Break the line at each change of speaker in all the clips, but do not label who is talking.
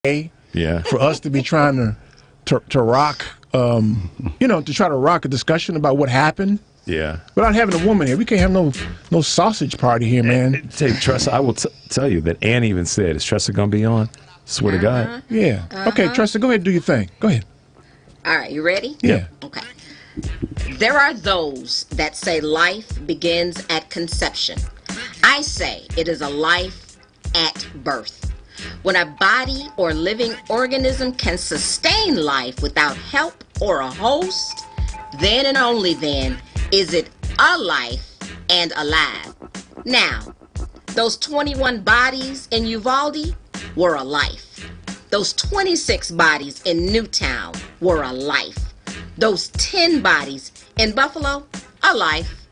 Yeah.
For us to be trying to rock, to try to rock a discussion about what happened.
Yeah.
Without having a woman here, we can't have no sausage party here, man.
Say, Tressa, I will tell you that Ann even said, "Is Tressa gonna be on?" Swear to God.
Yeah. Okay, Tressa, go ahead and do your thing. Go ahead.
All right, you ready?
Yeah.
Okay. There are those that say life begins at conception. I say it is a life at birth. When a body or living organism can sustain life without help or a host, then and only then is it a life and alive. Now, those 21 bodies in Uvalde were a life. Those 26 bodies in Newtown were a life. Those 10 bodies in Buffalo, a life.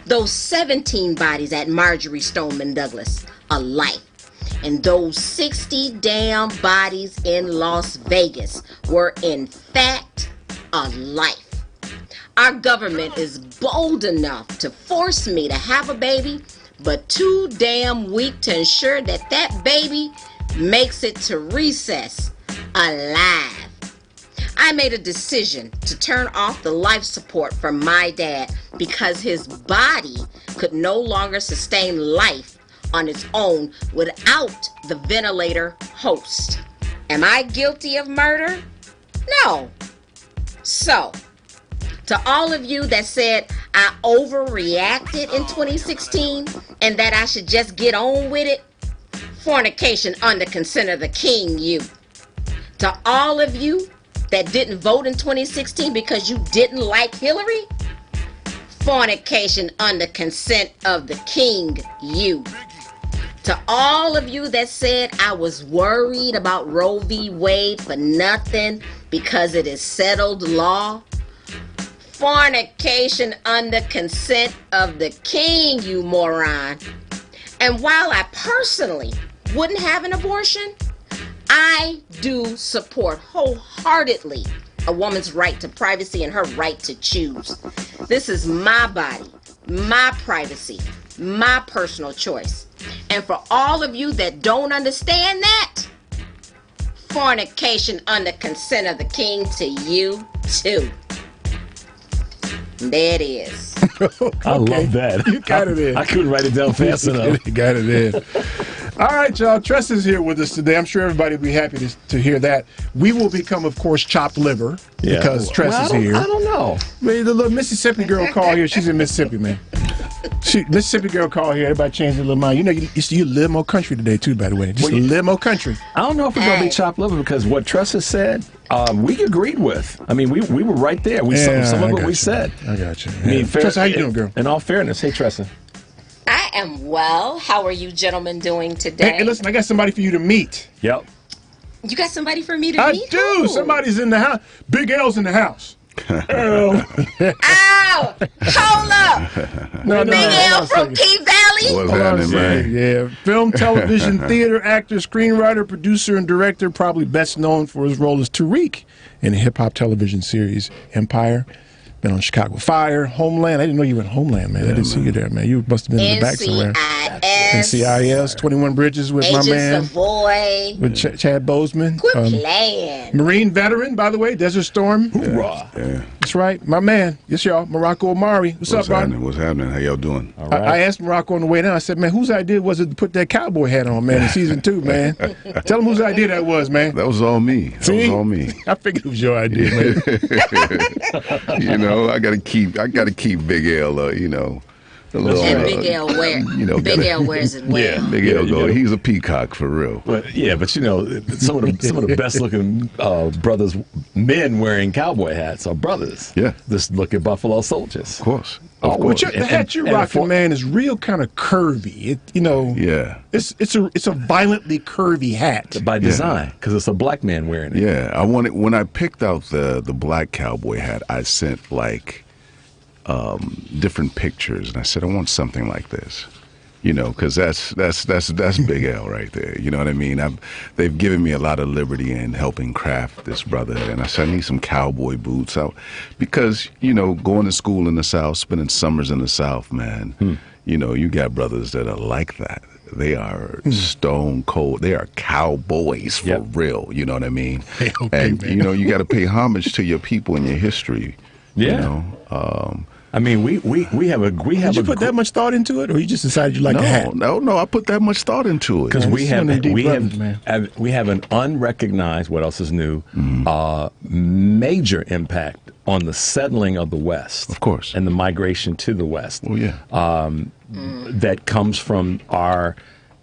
Those 17 bodies at Marjory Stoneman Douglas, a life. And those 60 damn bodies in Las Vegas were in fact a life. Our government is bold enough to force me to have a baby, but too damn weak to ensure that that baby makes it to recess alive. I made a decision to turn off the life support for my dad because his body could no longer sustain life on its own without the ventilator host. Am I guilty of murder? No. So, to all of you that said I overreacted in 2016 and that I should just get on with it, fornication under consent of the king, you. To all of you that didn't vote in 2016 because you didn't like Hillary, fornication under consent of the king, you. To all of you that said I was worried about Roe v. Wade for nothing because it is settled law, fornication under consent of the king, you moron. And while I personally wouldn't have an abortion, I do support wholeheartedly a woman's right to privacy and her right to choose. This is my body, my privacy, my personal choice. And for all of you that don't understand that, fornication under consent of the king to you too. There it is.
Okay.
I love that.
You got it in.
I couldn't write it down fast enough.
You got it in. All right, y'all. Tressa's here with us today. I'm sure everybody will be happy to hear that. We will become, of course, chopped liver because Tressa's here.
I don't know.
Man, the little Mississippi girl call here. She's in Mississippi, man. Mississippi girl call here. Everybody changed their little mind. You know, you live more country today, too, by the way. Just a little more country.
I don't know if we're going to be chopped liver because what Tressa said, we agreed with. I mean, we were right there. Some of what we said.
I got you.
I mean,
Tressa, how you doing, girl?
In all fairness, hey, Tressa.
I am well. How are you gentlemen doing today?
Hey, listen, I got somebody for you to meet.
Yep.
You got somebody for me to meet?
I do.
Who?
Somebody's in the house. Big L's in the house.
Ow! Hold up!
No,
Big L from Key Valley?
What's happening, man?
Yeah, film, television, theater, actor, screenwriter, producer, and director, probably best known for his role as Tariq in the hip-hop television series Empire. Been on Chicago Fire, Homeland. I didn't know you were in Homeland, man. I didn't see you there, man. You must have been in the back somewhere. NCIS, 21 Bridges with
Agents
my man.
Savoy.
With Chad Boseman.
Quit playing.
Marine veteran, by the way, Desert Storm.
Hoorah.
Yeah.
That's right. My man. Yes, y'all. Morocco Omari. What's up,
happening?
Ron?
What's happening? How y'all doing?
All right.
I asked Morocco on the way down. I said, man, whose idea was it to put that cowboy hat on, man, in season 2, man? Tell him whose idea that was, man.
That was all me. That was all me.
I figured it was your idea, man.
You know, I gotta keep Big L, you know. A little,
And Big L Big L wears it well.
Yeah.
Big L, go. He's a peacock for real.
But you know, some of the best looking brothers, men wearing cowboy hats are brothers.
Yeah.
Just look at Buffalo Soldiers.
Of course.
But the hat you're rocking, man, is real kind of curvy.
Yeah.
It's a violently curvy hat.
By design, because it's a black man wearing it.
Yeah. When I picked out the black cowboy hat, I sent like different pictures, and I said I want something like this, you know, because that's Big L right there. You know what I mean? They've given me a lot of liberty in helping craft this brother, and I said I need some cowboy boots out because you know, going to school in the South, spending summers in the South, man. You know, you got brothers that are like that. they are stone cold. They are cowboys for real. You know what I mean?
Okay,
and
man.
you know, you got to pay homage to your people and your history.
Yeah.
You know.
I mean, we have a
Did you put that much thought into it, or you just decided you like a hat?
No. I put that much thought into it.
because
Man,
we
this is one
have
of them deep brothers, man.
we have an unrecognized, what else is new, major impact on the settling of the West,
Of course.
and the migration to the West.
Well, yeah.
That comes from our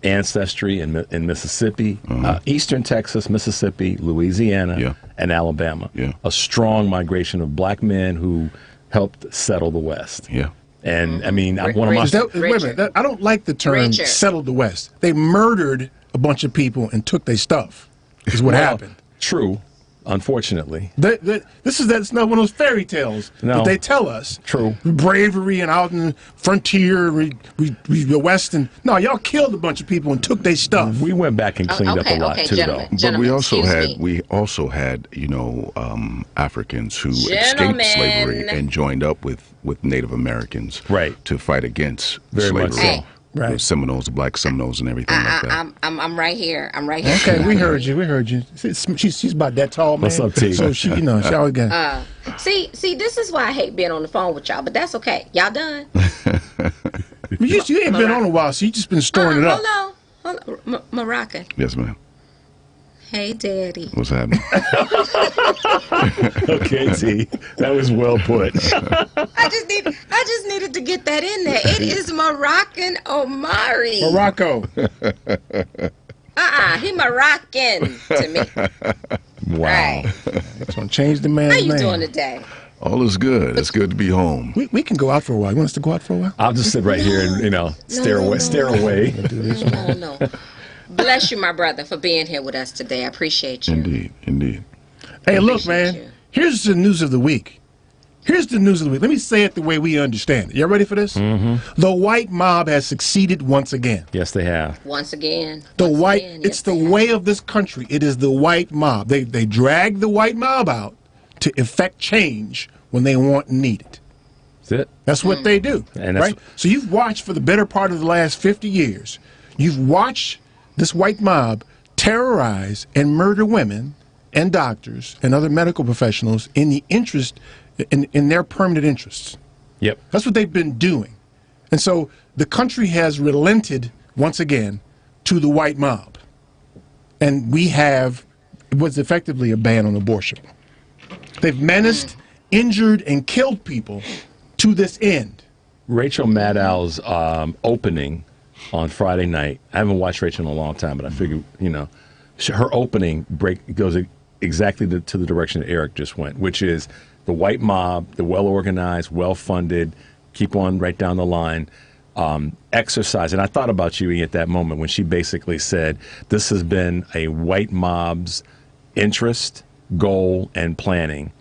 ancestry in Mississippi, Eastern Texas, Mississippi, Louisiana,
Yeah.
and Alabama.
Yeah.
A strong migration of black men who helped settle the West.
Yeah.
And I mean, one of my
Is that, wait a minute. I don't like the term
Richard.
"settled the West." They murdered a bunch of people and took their stuff. Is what
Well,
happened.
True, unfortunately.
That's not one of those fairy tales
No.
that they tell us.
True.
Bravery and out in the frontier, we the West, and no, y'all killed a bunch of people and took their stuff.
We went back and cleaned up a lot too,
gentlemen.
though.
But we also
excuse me.
had you know, Africans who
Gentlemen.
escaped slavery and joined up with Native Americans,
Right.
to fight against
Very
slavery.
much so.
Hey.
Right.
The Seminoles, the black Seminoles, and everything like that.
I'm right here. I'm right here.
Okay, we heard you. We heard you. She's about that tall, man.
What's up, T?
So she, she always got.
See, this is why I hate being on the phone with y'all, but that's okay. Y'all done?
You ain't been on a while, so you just been storing it up.
Hold on. Moroccan.
Yes, ma'am.
Hey, Daddy.
What's happening?
Okay, T. That was well put.
I just needed to get that in there. It is Moroccan Omari.
Morocco.
He Moroccan to me.
Wow.
Right.
It's gonna change the man's
How you
name.
doing today?
All is good. It's good to be home.
We can go out for a while. You want us to go out for a while?
I'll just sit right here and stare away.
No. Bless you, my brother, for being here with us today. I appreciate you.
Indeed.
Hey, look,
Appreciate
man.
you.
Here's the news of the week. Here's the news of the week. Let me say it the way we understand it. You ready for this? Mm-hmm. The white mob has succeeded once again.
Yes, they have.
Once again.
It's the way of this country. It is the white mob. They drag the white mob out to effect change when they want and need it.
That's it.
That's what they do.
And that's-
right? So you've watched for the better part of the last 50 years. You've watched this white mob terrorize and murder women and doctors and other medical professionals in the interest in their permanent interests.
Yep.
That's what they've been doing. And so the country has relented once again to the white mob. And we have what's effectively a ban on abortion. They've menaced, injured, and killed people to this end.
Rachel Maddow's opening on Friday night. I haven't watched Rachel in a long time, but I figure, her opening goes exactly to the direction that Eric just went, which is the white mob, the well-organized, well-funded, keep on right down the line, exercise. And I thought about you at that moment when she basically said, this has been a white mob's interest, goal, and planning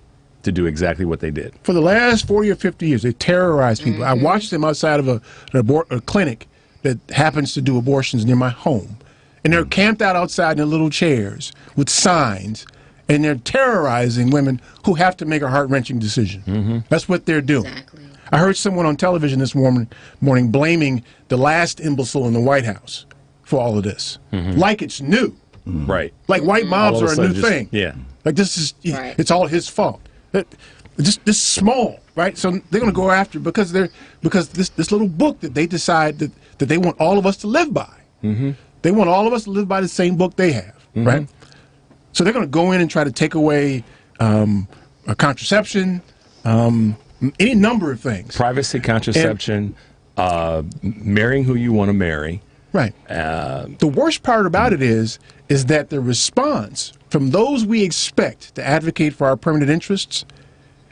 to do exactly what they did.
For the last 40 or 50 years, they terrorized people. I watched them outside of a clinic that happens to do abortions near my home. And they're camped out outside in their little chairs with signs, and they're terrorizing women who have to make a heart-wrenching decision. That's what they're doing.
Exactly.
I heard someone on television this morning blaming the last imbecile in the White House for all of this. Like it's new.
Right.
Like white mobs
All of
are
a
a
sudden
new
just-
thing.
yeah.
Like this is,
Right.
it's all his fault. This is small, right? So they're going to go after it because this little book that they decide that they want all of us to live by. They want all of us to live by the same book they have, right? So they're going to go in and try to take away a contraception, any number of things.
Privacy, contraception, marrying who you want to marry.
Right. The worst part about it is that the response from those we expect to advocate for our permanent interests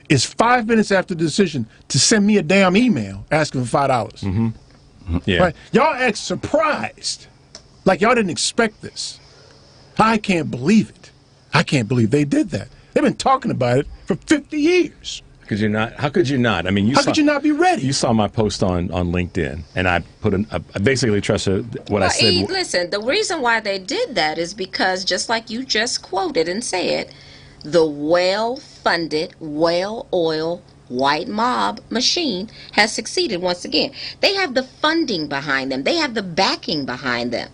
is 5 minutes after the decision to send me a damn email asking for $5.
Yeah.
Right? Y'all act surprised, like y'all didn't expect this. I can't believe it. I can't believe they did that. They've been talking about it for 50 years.
Could you not? How could you not? I mean,
How could you not be ready?
You saw my post on LinkedIn, and I put I basically trusted what I
Well,
said.
listen, the reason why they did that is because, just like you just quoted and said, the well-funded, well-oiled white mob machine has succeeded once again. They have the funding behind them. They have the backing behind them.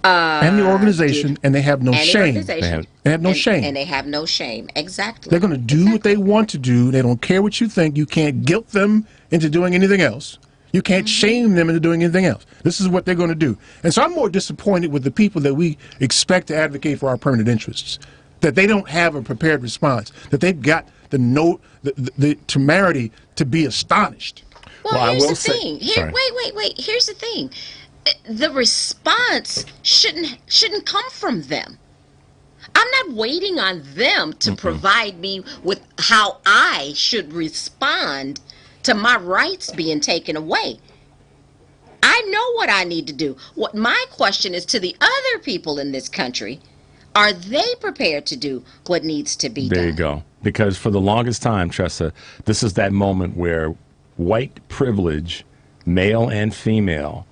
And the organization, and they have no
And the
shame.
organization.
They have no
And-
shame.
And they have no shame. Exactly.
They're going to do what they want to do. They don't care what you think. You can't guilt them into doing anything else. You can't shame them into doing anything else. This is what they're going to do. And so I'm more disappointed with the people that we expect to advocate for our permanent interests, that they don't have a prepared response, that they've got the temerity to be astonished.
Well,
I
here's
will
the
say-
thing.
sorry.
Wait. Here's the thing. The response shouldn't come from them. I'm not waiting on them to provide me with how I should respond to my rights being taken away. I know what I need to do. What my question is to the other people in this country, are they prepared to do what needs to be done?
There you go. Because for the longest time, Tressa, this is that moment where white privilege, male and female,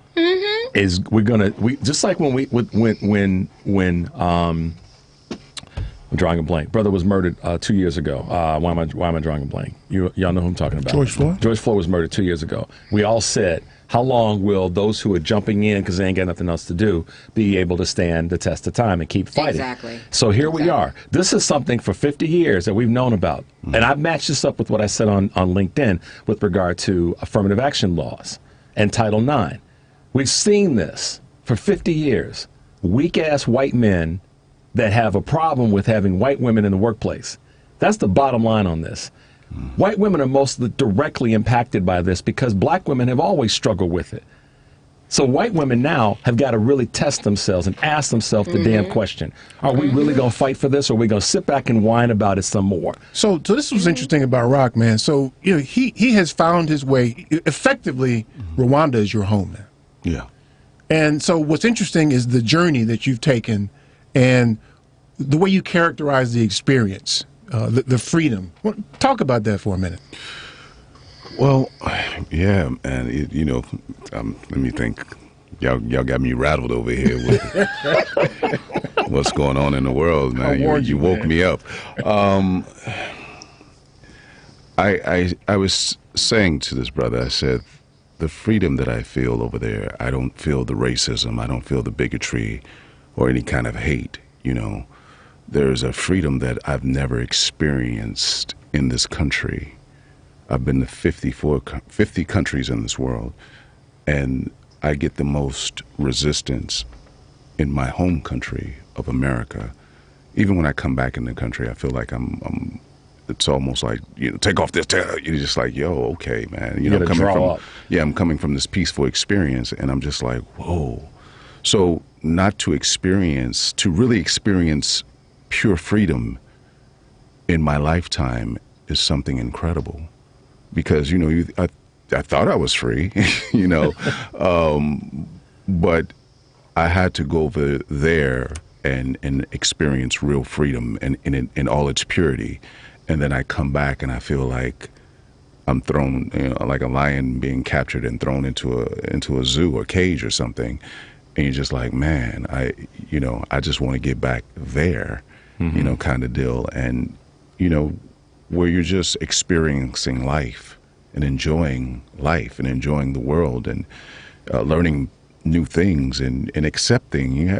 is just like when I'm drawing a blank. Brother was murdered 2 years ago. Why am I drawing a blank? Y'all know who I'm talking about.
George Floyd?
George Floyd was murdered 2 years ago. We all said, how long will those who are jumping in because they ain't got nothing else to do be able to stand the test of time and keep fighting?
Exactly.
So here we are. This is something for 50 years that we've known about. And I've matched this up with what I said on LinkedIn with regard to affirmative action laws and Title IX. We've seen this for 50 years. Weak-ass white men that have a problem with having white women in the workplace. That's the bottom line on this. White women are mostly directly impacted by this because black women have always struggled with it. So white women now have got to really test themselves and ask themselves the damn question. Are we really going to fight for this, or are we going to sit back and whine about it some more?
So this was interesting about Rock, man. So, he has found his way. Effectively, Rwanda is your home now.
Yeah.
And so what's interesting is the journey that you've taken and the way you characterize the experience, the freedom. Well, talk about that for a minute.
Well, yeah, and let me think. Y'all got me rattled over here with what's going on in the world, man. You woke me up. I was saying to this brother, I said, the freedom that I feel over there, I don't feel the racism, I don't feel the bigotry or any kind of hate, There's a freedom that I've never experienced in this country. I've been to 50 countries in this world, and I get the most resistance in my home country of America. Even when I come back in the country, I feel like it's almost like, take off this, you're just like, yo, okay, man.
You gotta draw up.
Yeah, I'm coming from this peaceful experience, and I'm just like, whoa. So not to really experience pure freedom in my lifetime is something incredible. Because, I thought I was free, but I had to go over there and experience real freedom and in all its purity. And then I come back and I feel like I'm thrown, like a lion being captured and thrown into a zoo or cage or something. And you're just like, man, I just want to get back there, kind of deal. And, where you're just experiencing life and enjoying the world and learning new things and accepting,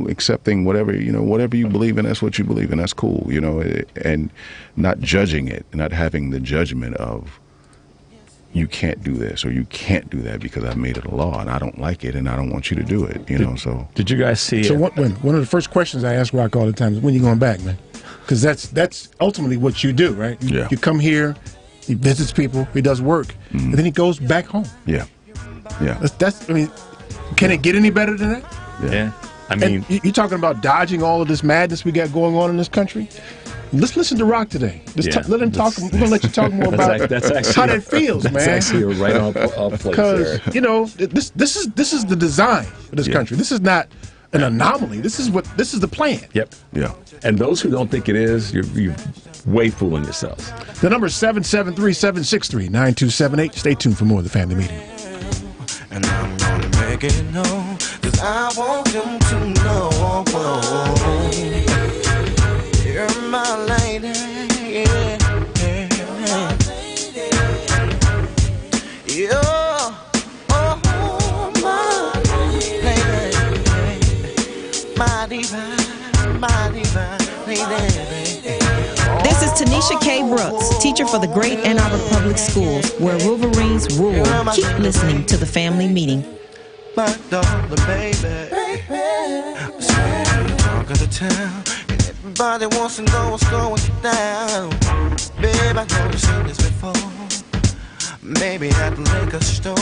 accepting whatever you believe in. That's what you believe in. That's cool, and not judging it, not having the judgment of you can't do this or you can't do that because I've made it a law and I don't like it and I don't want you to do it. So
did you guys see?
So one of the first questions I ask Rock all the time is, when you going back, man? Because that's ultimately what you do, right? You come here, he visits people, he does work, and then he goes back home.
Yeah.
That's. I mean, can it get any better than that?
Yeah. I mean,
you're talking about dodging all of this madness we got going on in this country. Let's listen to Rock today. Let him talk. We're gonna let you talk more about
that's actually
how that feels, man.
That's actually a right on place.
Because this is the design for this country. This is not an anomaly. This is the plan.
Yep.
Yeah.
And those who don't think it is, you're way fooling yourselves.
The number is 773-763-9278. Stay tuned for more of the Family Meeting.
And I'm gonna make it known, 'cause I want them to know, you're my lady, yeah.
This is Tanisha K. Brooks, teacher for the great Ann Arbor Public Schools, where Wolverines rule. Keep listening to the family meeting.
My daughter, baby. Talk of the town, and everybody wants to know what's going down. Babe, I know you've seen this before. Maybe at the liquor store.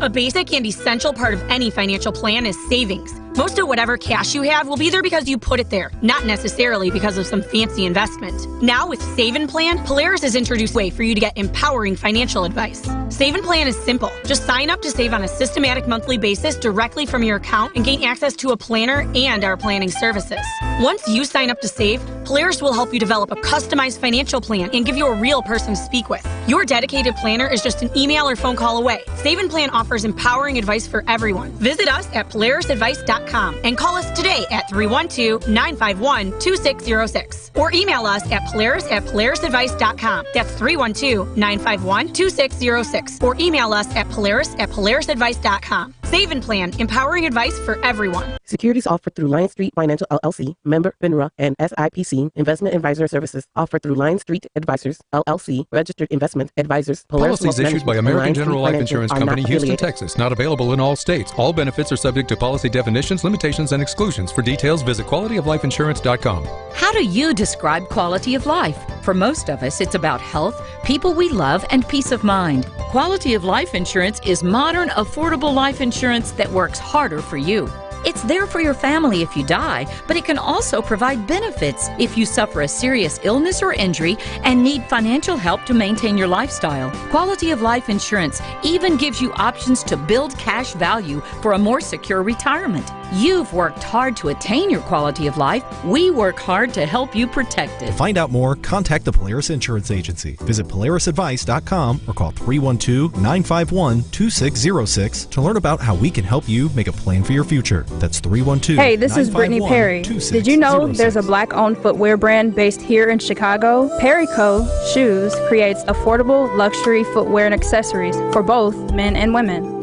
A basic and essential part of any financial plan is savings. Most of whatever cash you have will be there because you put it there, not necessarily because of some fancy investment. Now with Save and Plan, Polaris has introduced a way for you to get empowering financial advice. Save and Plan is simple. Just sign up to save on a systematic monthly basis directly from your account and gain access to a planner and our planning services. Once you sign up to save, Polaris will help you develop a customized financial plan and give you a real person to speak with. Your dedicated planner is just an email or phone call away. Save and Plan offers empowering advice for everyone. Visit us at polarisadvice.com and call us today at 312-951-2606 or email us at polarisadvice.com. That's 312-951-2606 or email us at polarisadvice.com. Save and Plan, empowering advice for everyone.
Securities offered through Lion Street Financial LLC, member FINRA and SIPC. Investment advisor services offered through Lion Street Advisors LLC, registered investment advisors. Polaris
Policies issued by American General Life Insurance Company, Houston, Texas. Not available in all states. All benefits are subject to policy definitions, limitations, and exclusions. For details, visit qualityoflifeinsurance.com.
How do you describe quality of life? For most of us, it's about health, people we love, and peace of mind. Quality of life insurance is modern, affordable life insurance that works harder for you. It's there for your family if you die, but it can also provide benefits if you suffer a serious illness or injury and need financial help to maintain your lifestyle. Quality of life insurance even gives you options to build cash value for a more secure retirement. You've worked hard to attain your quality of life. We work hard to help you protect it.
To find out more, contact the Polaris Insurance Agency. Visit polarisadvice.com or call 312-951-2606 to learn about how we can help you make a plan for your future. That's 312-951-2606.
Hey, this is Brittany Perry. Did you know there's a black-owned footwear brand based here in Chicago? Perry Co. Shoes creates affordable luxury footwear and accessories for both men and women.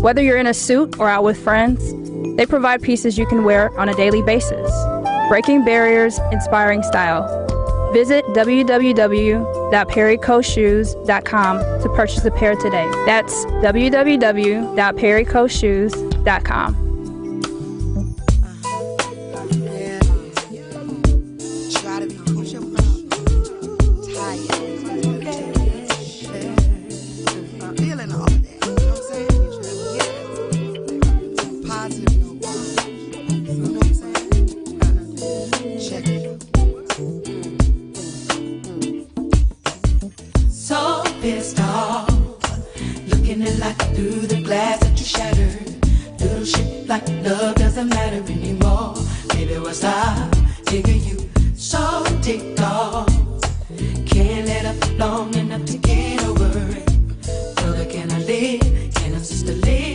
Whether you're in a suit or out with friends, they provide pieces you can wear on a daily basis. Breaking barriers, inspiring style. Visit www.perrycoshoes.com to purchase a pair today. That's www.perrycoshoes.com.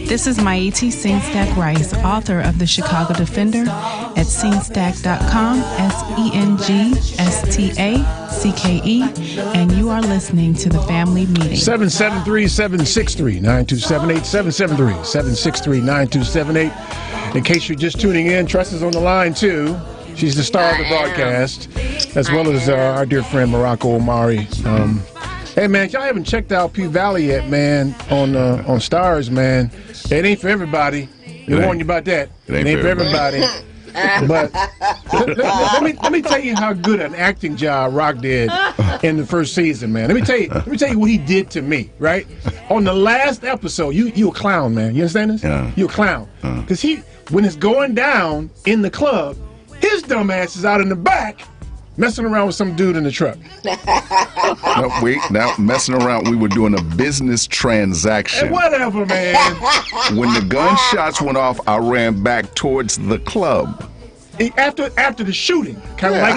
This is Maiti Singstack Rice, author of The Chicago Defender at singstack.com, SENGSTACKE, and you are listening to The Family Meeting.
773-763-9278, 773-763-9278. In case you're just tuning in, Tress is on the line too. She's the star of the broadcast, as well as our dear friend Morocco Omari. Hey man, y'all haven't checked out P-Valley yet, man, on Stars, man. It ain't for everybody. We warn you about that. It ain't for everybody. But let me tell you how good an acting job Rock did in the first season, man. Let me tell you what he did to me, right? On the last episode, you a clown, man. You understand this? Yeah. You a clown. Because when it's going down in the club, his dumb ass is out in the back messing around with some dude in the truck.
Now messing around, we were doing a business transaction.
Hey, whatever, man.
When the gunshots went off, I ran back towards the club.
After the shooting, kind of
like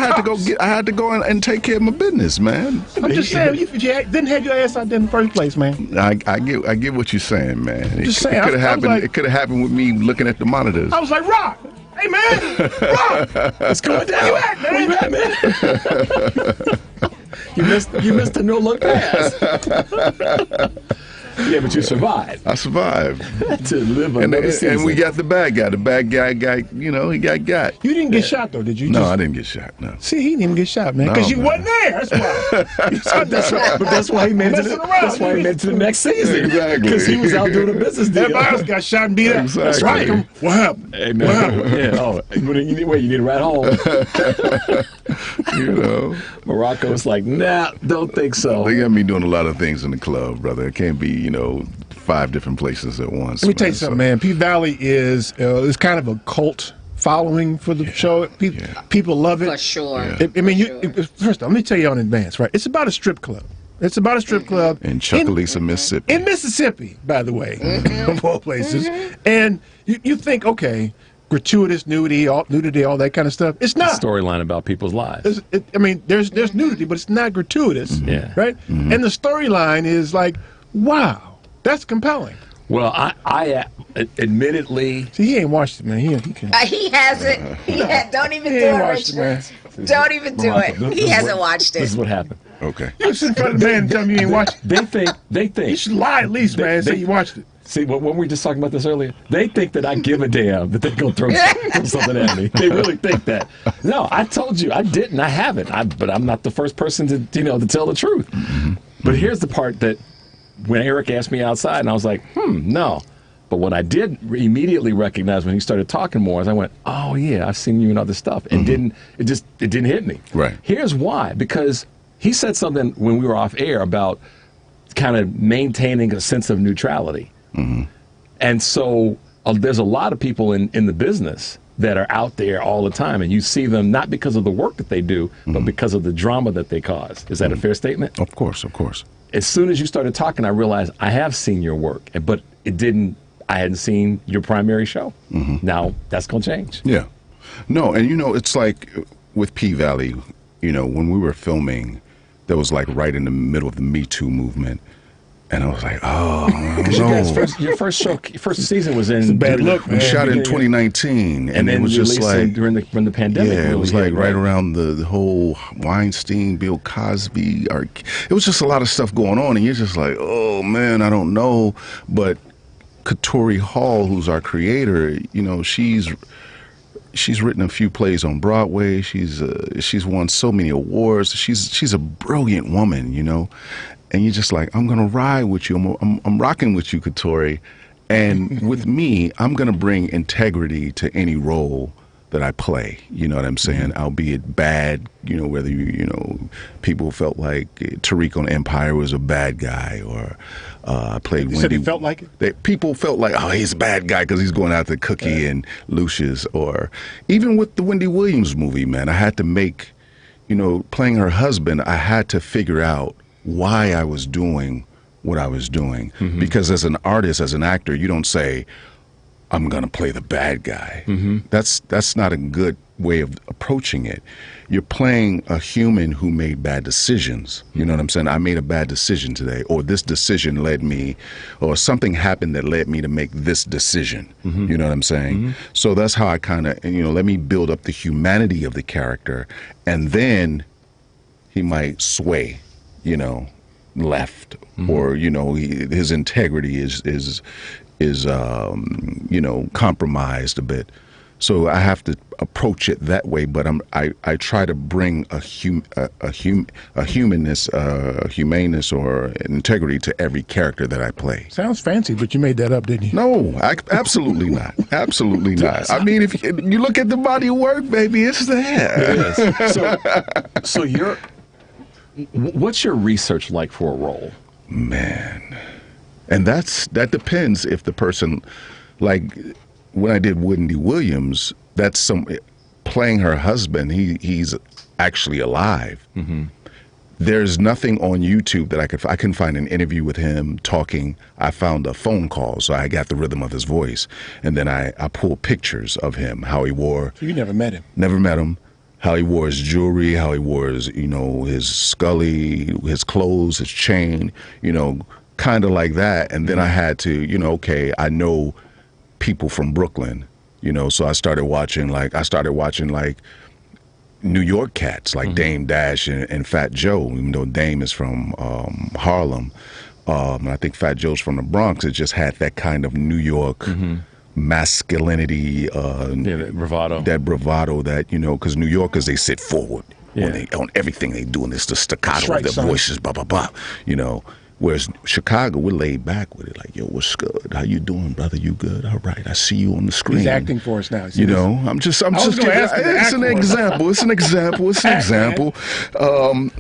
I had to go and take care of my business, man.
I'm just saying, you didn't have your ass out there in the first place, man.
I get what you're saying, man.
I'm just saying,
it could have happened. It could have happened with me looking at the monitors.
I was like, Rock. Hey man, Rock, what's going down? Where you at, man? Where you at, man? You missed the no look pass.
Yeah, but you survived.
I survived.
To live another season.
And we got the bad guy. The bad guy got, you know, he got.
You didn't get shot, though, did you?
No, I didn't get shot, no.
See, he didn't even get shot, man, because you wasn't there. That's why.
That's right. But that's why he made it to the next season.
Exactly.
Because he was out doing a business deal.
Everybody else got shot and beat up.
Exactly.
That's right. What happened?
Hey, man.
What happened?
Yeah. Oh, you need a ride home.
You know,
Morocco's like, nah, don't think so.
They got me doing a lot of things in the club, brother. It can't be, you know, 5 different places at once.
Let me tell you something, man. P-Valley is kind of a cult following for the show. People love it.
For sure.
Yeah. I mean, first off, let me tell you in advance, right? It's about a strip club. It's about a strip club.
In Chucalissa, Mississippi.
In Mississippi, by the way, of all places. And you think, okay, gratuitous nudity, all that kind of stuff. It's not.
Storyline about people's lives.
I mean, there's nudity, but it's not gratuitous.
Yeah.
Right? And the storyline is like, wow, that's compelling.
Well, I admittedly...
See, he ain't watched it, man. He
hasn't. Don't even do it, Richard. Don't even do it. He hasn't watched it.
This is what happened.
Okay.
You sit in front of the man and tell me you ain't watched it.
They think.
You should lie at least, man, and say you watched it.
See, when we were just talking about this earlier, they think that I give a damn that they're going to throw something at me. They really think that. No, I told you, I didn't. I haven't. But I'm not the first person to tell the truth. But here's the part that when Eric asked me outside, and I was like, no. But what I did immediately recognize when he started talking more is I went, oh, yeah, I've seen you in other stuff. And it didn't hit me.
Right.
Here's why. Because he said something when we were off air about kind of maintaining a sense of neutrality. And so there's a lot of people in the business that are out there all the time, and you see them not because of the work that they do, but because of the drama that they cause. Is that a fair statement?
Of course, of course.
As soon as you started talking, I realized I have seen your work, but I hadn't seen your primary show. Now that's going to change.
Yeah. No, and it's like with P-Valley, when we were filming, that was like right in the middle of the Me Too movement. And I was like, oh, no.
Your first season was in...
bad look, man.
We shot in 2019. And
then
it was just like...
During the pandemic.
Yeah, it was like right around the whole Weinstein, Bill Cosby. It was just a lot of stuff going on. And you're just like, oh, man, I don't know. But Katori Hall, who's our creator, she's written a few plays on Broadway. She's won so many awards. She's a brilliant woman, And you're just like, I'm going to ride with you. I'm rocking with you, Katori. And with me, I'm going to bring integrity to any role that I play. You know what I'm saying? Albeit bad, whether people felt like Tariq on Empire was a bad guy, or I played Wendy.
You said he felt like it?
People felt like, oh, he's a bad guy because he's going after Cookie and Lucius. Or even with the Wendy Williams movie, man, I had to make, playing her husband, I had to figure out why I was doing what I was doing. Because as an artist, as an actor, you don't say, I'm going to play the bad guy. That's not a good way of approaching it. You're playing a human who made bad decisions. You know what I'm saying? I made a bad decision today, or this decision led me, or something happened that led me to make this decision. You know what I'm saying? So that's how I kind of, let me build up the humanity of the character, and then he might sway, left, or his integrity is compromised a bit. So I have to approach it that way. But I try to bring a humanness, humaneness, or integrity to every character that I play.
Sounds fancy, but you made that up, didn't you?
No, absolutely not. Absolutely not. I mean, if you look at the body of work, baby, it's there.
It is. So what's your research like for a role?
Man. And that depends if the person, like when I did Wendy Williams, that's playing her husband, he's actually alive. There's nothing on YouTube that I couldn't find an interview with him talking. I found a phone call, so I got the rhythm of his voice. And then I pulled pictures of him, how he wore.
So you never met him?
Never met him. How he wore his jewelry, how he wore his, his scully, his clothes, his chain, kind of like that. And then I had to, okay, I know people from Brooklyn, so I started watching like New York cats like Dame Dash and Fat Joe, even though Dame is from Harlem. I think Fat Joe's from the Bronx. It just had that kind of New York masculinity,
that bravado.
That bravado that, because New Yorkers, they sit forward on everything they do, and it's the staccato of their voices, blah, blah, blah, Whereas Chicago, we're laid back with it. Like, yo, what's good? How you doing, brother? You good? All right. I see you on the screen.
He's acting for us now.
I'm just giving, it's an example. It's an example.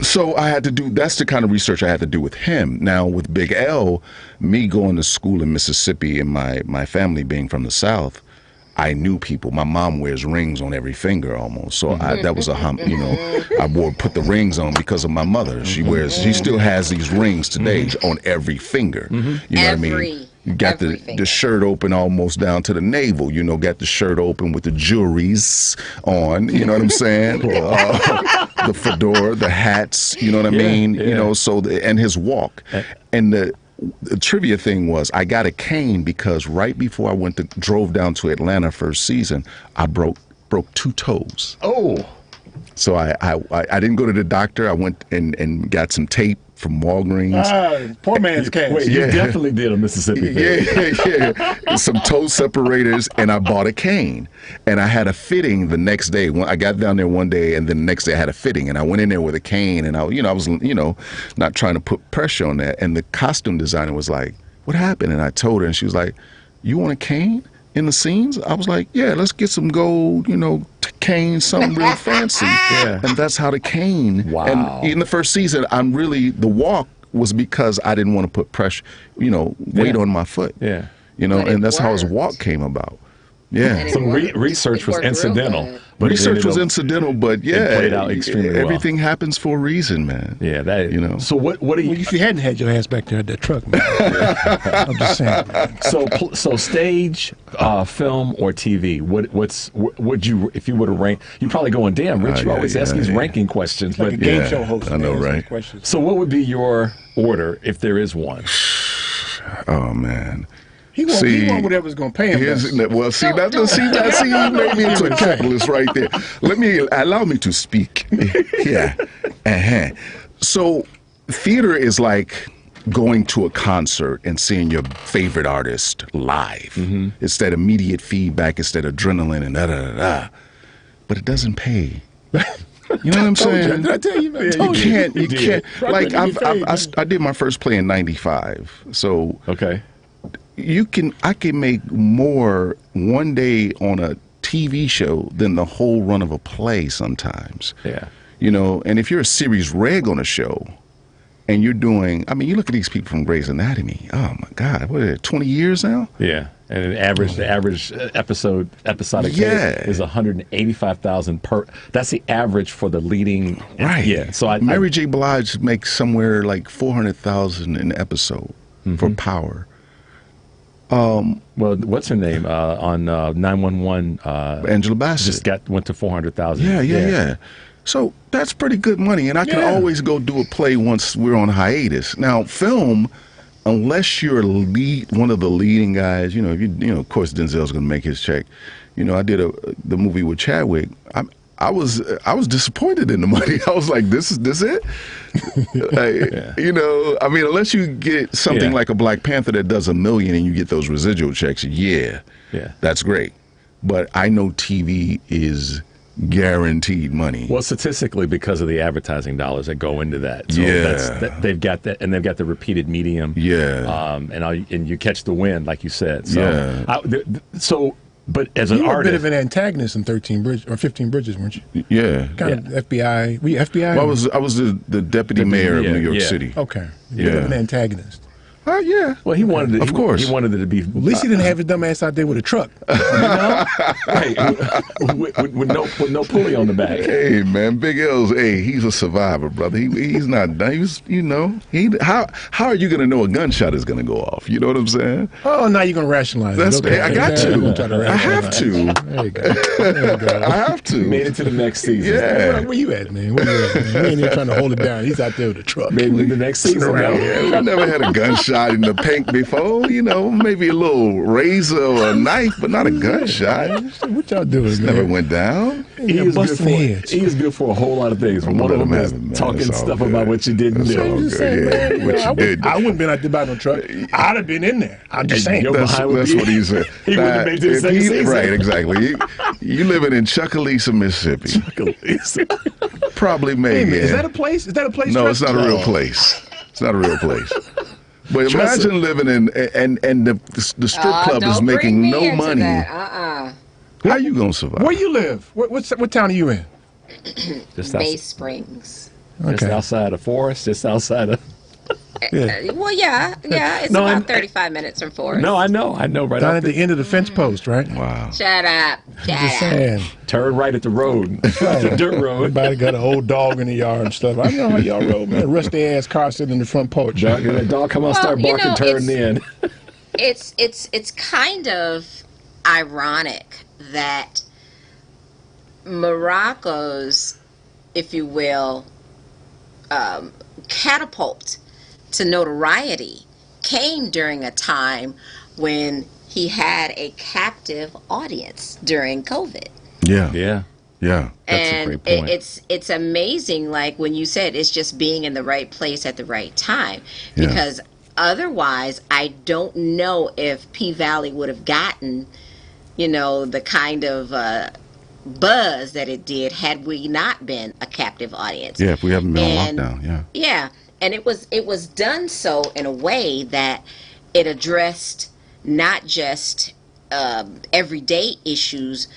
So I had to do, that's the kind of research I had to do with him. Now with Big L, me going to school in Mississippi and my family being from the South, I knew people. My mom wears rings on every finger almost. So that was I put the rings on because of my mother. She still has these rings today on every finger. You know what I mean? You got the shirt open almost down to the navel. Got the shirt open with the jewelries on. You know what I'm saying? The fedora, the hats. You know what I mean? And his walk. And the trivia thing was I got a cane because right before I drove down to Atlanta first season, I broke 2 toes.
Oh.
So I didn't go to the doctor. I went and got some tape from Walgreens.
Poor man's cane.
Wait, you definitely did a Mississippi thing.
Yeah. Some toe separators, and I bought a cane. And I had a fitting the next day. I got down there one day, and then the next day I had a fitting, and I went in there with a cane, and I was not trying to put pressure on that. And the costume designer was like, "What happened?" And I told her, and she was like, "You want a cane in the scenes?" I was like, "Yeah, let's get some gold, cane, something real fancy." And that's how the cane.
Wow.
And in the first season, the walk was because I didn't want to put pressure, weight on my foot.
Yeah.
And that's how his walk came about. Yeah.
So research was incidental. But
research was incidental, but
it played out extremely well.
Everything happens for a reason, man.
Yeah, that. So what do you?
Well, if you hadn't had your ass back there at that truck, man. I'm just saying. Man.
So stage, film, or TV? Would you, if you were to rank? You probably going, damn, Rich, you always ask these ranking questions,
like a game show host.
I know, right?
So what would be your order if there is one?
Oh man.
He want whatever's going to pay him.
Well, see, you made me into a capitalist right there. Allow me to speak. Yeah. So theater is like going to a concert and seeing your favorite artist live. It's that immediate feedback, it's that adrenaline and da-da-da-da. But it doesn't pay. You know what I'm saying?
Did I tell you?
You can't. Like, I did my first play in '95. So.
Okay.
I can make more one day on a TV show than the whole run of a play sometimes.
Yeah.
And if you're a series reg on a show and you're doing, you look at these people from Grey's Anatomy. Oh my God, what are they, 20 years now?
Yeah. And the average episodic pay is 185,000 per. That's the average for the leading.
Right.
Yeah. So
Mary J. Blige makes somewhere like 400,000 an episode for Power.
Well, what's her name on 911?
Angela Bassett
just went to 400,000.
Yeah. So that's pretty good money, and I can always go do a play once we're on hiatus. Now, film, unless you're one of the leading guys, of course Denzel's going to make his check. I did the movie with Chadwick. I was disappointed in the money. I was like, this it? Unless you get something like a Black Panther that does $1 million and you get those residual checks, that's great. But I know TV is guaranteed money.
Well, statistically, because of the advertising dollars that go into that. So they've got that, and they've got the repeated medium.
Yeah.
And you catch the wind, like you said. So, But as an
you were
artist,
a bit of an antagonist in 13 Bridges or 15 Bridges, weren't you?
Yeah.
Kind of FBI. Were you FBI?
Well, I was the deputy mayor of New York City.
Okay. You're an antagonist.
Yeah.
Well, he wanted it.
Of course.
He wanted it to be.
At least he didn't have his dumb ass out there with a truck.
Hey, with no pulley on the back.
Hey, man, Big L's. Hey, he's a survivor, brother. He's not done. He was, how are you gonna know a gunshot is gonna go off? You know what I'm saying?
Oh, now you're gonna rationalize.
I got to. I have to.
There you go. There you go.
I have to.
Made it to the next season.
Yeah.
Where you at, man? Where you at, man? We ain't even trying to hold it down. He's out there with a truck.
Maybe the next season.
I never had a gunshot. gunshot in the paint before, maybe a little razor or a knife, but not a gunshot.
What y'all doing, man?
Never went down.
He is good for a whole lot of things. But one of them is talking stuff about what you didn't do.
I wouldn't have been out there by no truck. I'd have been in there. I'm just saying.
That's what he said.
He wouldn't have made it to the second season.
Right, exactly. You living in Chuckalissa, Mississippi. Probably maybe.
Is that a place?
No, it's not a real place. It's not a real place. But imagine living in and the strip club is making no money. How are you gonna survive?
Where you live? What town are you in?
Bay Springs.
Just outside of Forest. Just outside of.
Well, yeah. It's about 35 minutes from Forest.
No, I know. Right
down at the end of the fence post, right?
Wow.
Shut up.
Just saying.
Turn right at the road. The dirt road.
Everybody got an old dog in the yard and stuff. I know how y'all roll, man. Rusty ass car sitting in the front porch.
That dog come out, start barking, turn in.
It's kind of ironic that Morocco's, if you will, catapult to notoriety came during a time when he had a captive audience during COVID.
Yeah. That's
and
a great point.
It's amazing, like when you said it's just being in the right place at the right time. Because otherwise, I don't know if P-Valley would have gotten, the kind of buzz that it did had we not been a captive audience.
Yeah, if we haven't been on lockdown,
Yeah, and it was done so in a way that it addressed not just everyday issues,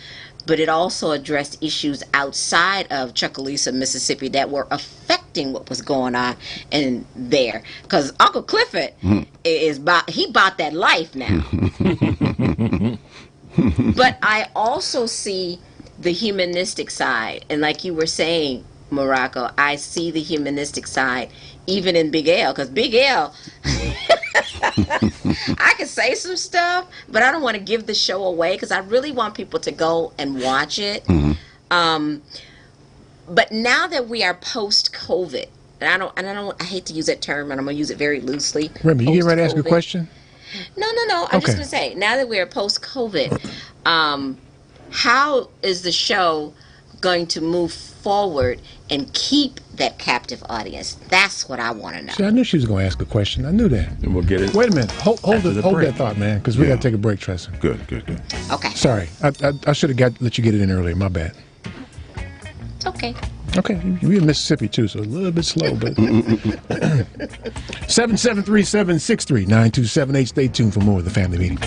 but it also addressed issues outside of Chuckalissa, Mississippi, that were affecting what was going on in there. Because Uncle Clifford he bought that life now. But I also see the humanistic side, and like you were saying, Morocco, I see the humanistic side even in Big L, because Big L, I can say some stuff, but I don't want to give the show away because I really want people to go and watch it. But now that we are post-COVID, and I hate to use that term, and I'm going to use it very loosely.
Remember, you get ready to ask a question?
No. I'm just going to say, now that we are post-COVID, how is the show going to move forward and keep that captive audience? That's what I want to know.
See, I knew she was going to ask a question. I knew that.
And we'll get it.
Wait a minute. Hold that thought, man, because we got to take a break, Tressa.
Good.
Okay.
Sorry. I should have let you get it in earlier. My bad.
Okay.
Okay. You're in Mississippi, too, so a little bit slow, but 773-763-9278. Stay tuned for more of the Family Meeting.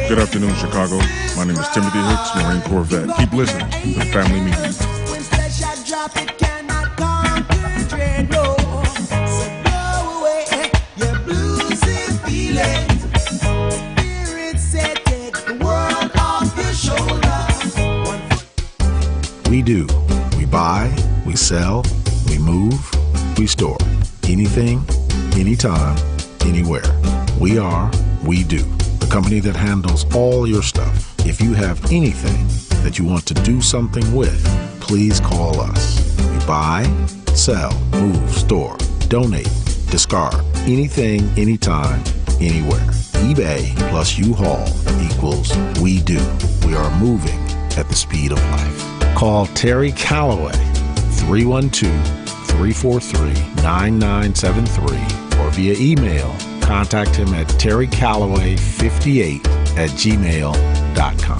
Good afternoon, Chicago. My name is Timothy Hicks, Marine Corps vet. Keep listening to the Family Meeting.
We do. We buy, we sell, we move, we store. Anything, anytime, anywhere. We are We Do. The company that handles all your stuff. If you have anything that you want to do something with, please call us. We buy, sell, move, store, donate, discard. Anything, anytime, anywhere. eBay plus U-Haul equals We Do. We are moving at the speed of life. Call Terry Calloway, 312-343-9973, or via email, contact him at terrycalloway58@gmail.com.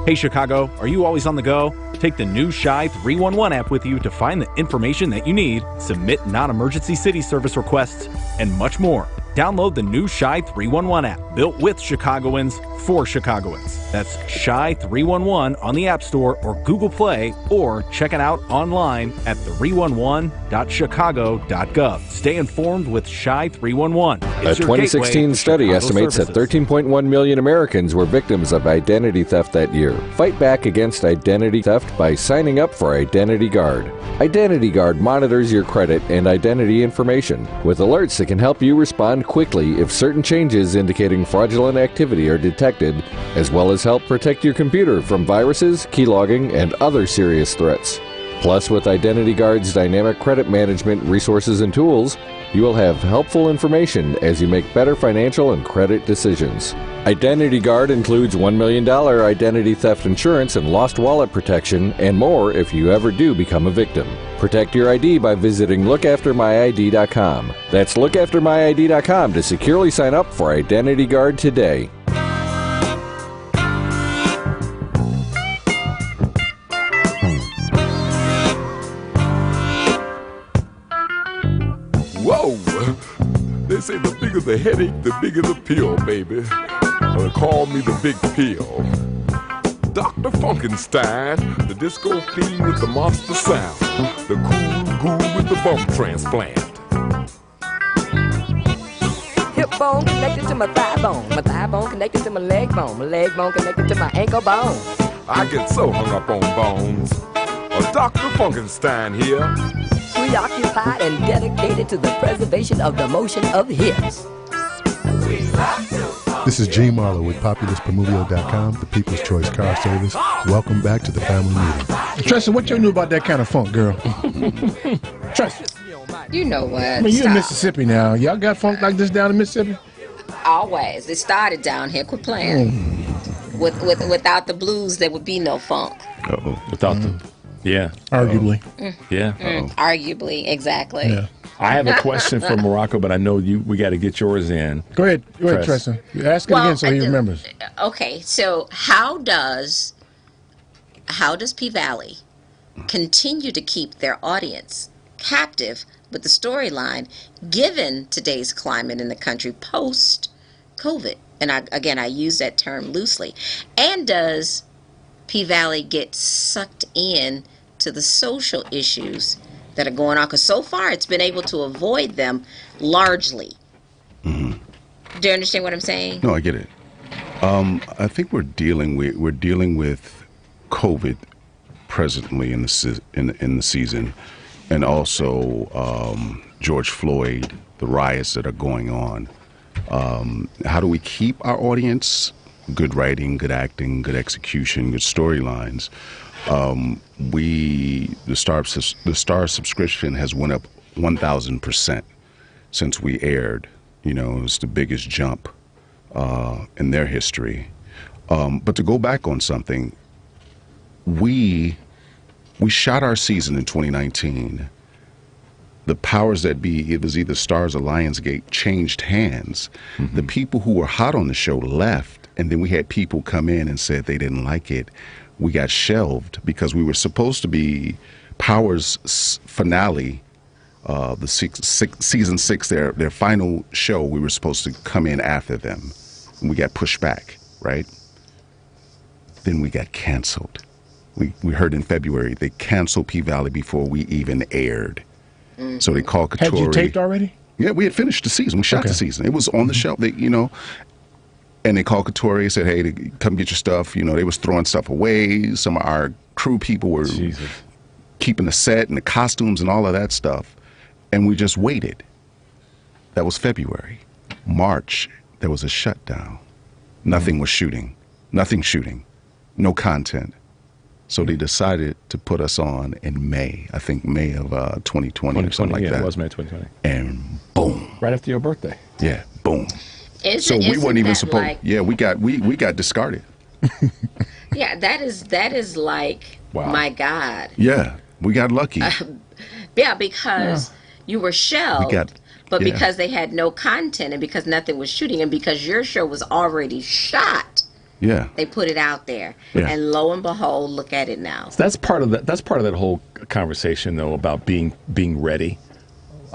Hey Chicago, are you always on the go? Take the new Shy 311 app with you to find the information that you need, submit non-emergency city service requests, and much more. Download the new Shy 311 app, built with Chicagoans for Chicagoans. That's Shy 311 on the App Store or Google Play, or check it out online at 311.chicago.gov. Stay informed with Shy 311.
A 2016 study estimates that 13.1 million Americans were victims of identity theft that year. Fight back against identity theft by signing up for Identity Guard. Identity Guard monitors your credit and identity information with alerts that can help you respond quickly if certain changes indicating fraudulent activity are detected, as well as help protect your computer from viruses, keylogging, and other serious threats. Plus, with Identity Guard's dynamic credit management resources and tools, you will have helpful information as you make better financial and credit decisions. Identity Guard includes $1 million identity theft insurance and lost wallet protection, and more if you ever do become a victim. Protect your ID by visiting lookaftermyid.com. That's lookaftermyid.com to securely sign up for Identity Guard today.
Whoa! They say the bigger the headache, the bigger the pill, baby. Call me the big pill. Dr. Funkenstein, the disco fiend with the monster sound. The cool guru with the bump transplant.
Hip bone connected to my thigh bone connected to my leg bone connected to my ankle bone.
I get so hung up on bones. Dr. Funkenstein here.
Preoccupied and dedicated to the preservation of the motion of hips.
This is Gene Marlowe with PopulousPromobile.com, the People's Choice Car Service. Welcome back to the family meeting.
Tristan, what you knew about that kind of funk, girl? Tristan.
You know what?
I mean, you're in Mississippi now. Y'all got funk like this down in Mississippi?
Always. It started down here. Quit playing. Without the blues, there would be no funk.
Uh-oh. Without the... Yeah.
Arguably.
Yeah.
Arguably, exactly.
Yeah.
I have a question for Morocco, but I know we got to get yours in.
Go ahead, Tristan. Ask it again so he remembers.
Okay, so how does P-Valley continue to keep their audience captive with the storyline, given today's climate in the country post-COVID? And I use that term loosely. And does P-Valley get sucked in to the social issues that are going on? Because so far it's been able to avoid them largely.
Mm-hmm.
Do you understand what I'm saying?
No, I get it. I think we're dealing with COVID presently in the season, and also George Floyd, the riots that are going on. How do we keep our audience? Good writing, good acting, good execution, good storylines. The Star subscription has went up 1,000% since we aired. You know, it's the biggest jump in their history. But to go back on something, we shot our season in 2019. The powers that be, it was either Stars or Lionsgate, changed hands. Mm-hmm. The people who were hot on the show left, and then we had people come in and said they didn't like it. We got shelved because we were supposed to be Powers' finale, the season 6, their final show. We were supposed to come in after them. And we got pushed back, right? Then we got canceled. We heard in February they canceled P-Valley before we even aired. Mm-hmm. So they called Katori.
Had you taped already?
Yeah, we had finished the season. We shot the season. It was on the shelf. And they called Katori and said, hey, come get your stuff. They was throwing stuff away. Some of our crew people were keeping the set and the costumes and all of that stuff. And we just waited. That was February. March, there was a shutdown. Nothing was shooting. Nothing shooting. No content. So they decided to put us on in May. I think May of 2020 or something like that.
Yeah, it was May 2020.
And boom.
Right after your birthday.
Yeah, boom. So we weren't even supposed. Yeah, we got discarded.
Yeah, that is like, wow. My God.
Yeah, we got lucky.
Because you were shelved, because they had no content and because nothing was shooting and because your show was already shot.
Yeah,
they put it out there, and lo and behold, look at it now.
So that's part of that. That's part of that whole conversation, though, about being ready.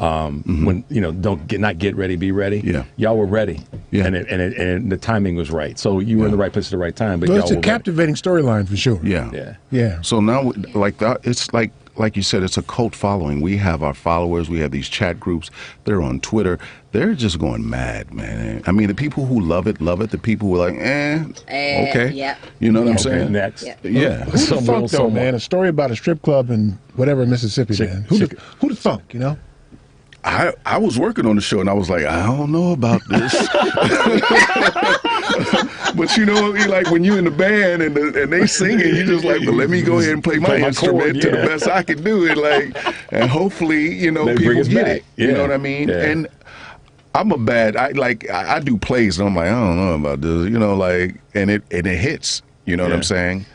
when not get ready, be ready.
Yeah,
y'all were ready.
Yeah,
and the timing was right. So you were in the right place at the right time. But
it's a captivating storyline for sure.
Yeah. So now, like that, it's like you said, it's a cult following. We have our followers. We have these chat groups. They're on Twitter. They're just going mad, man. I mean, the people who love it. The people who are like, okay.
Yeah.
You know what I'm saying?
Next.
Yeah.
Who the funk, though, man? A story about a strip club in whatever, Mississippi, man. Who the funk, you know?
I was working on the show, and I was like, I don't know about this. But you know, like when you in the band and they singing, you just like, well, let me go ahead and play my instrument to the best I can do it, like, and hopefully, people get it. You know what I mean? Yeah. And I'm I do plays, and I'm like, I don't know about this, and it hits. You know what I'm saying?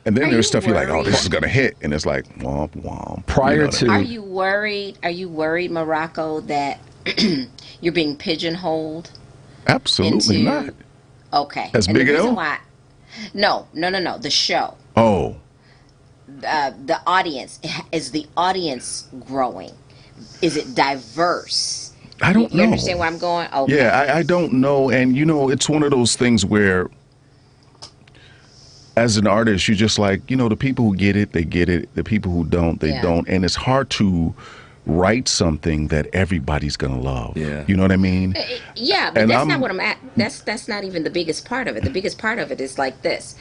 And then there's stuff you're like, oh, this is gonna hit, and it's like womp womp.
Prior to,
are you worried, Morocco, that you're being pigeonholed?
Absolutely not.
Okay.
As Big L?
No. The show.
Oh.
The audience, is the audience growing? Is it diverse?
I don't know.
You understand where I'm going? Okay.
Yeah, I don't know, and it's one of those things where, as an artist, you're just like, the people who get it, they get it. The people who don't, they don't. And it's hard to write something that everybody's going to love. Yeah. You know what I mean?
Yeah, but that's not what I'm at. That's not even the biggest part of it. The biggest part of it is like this.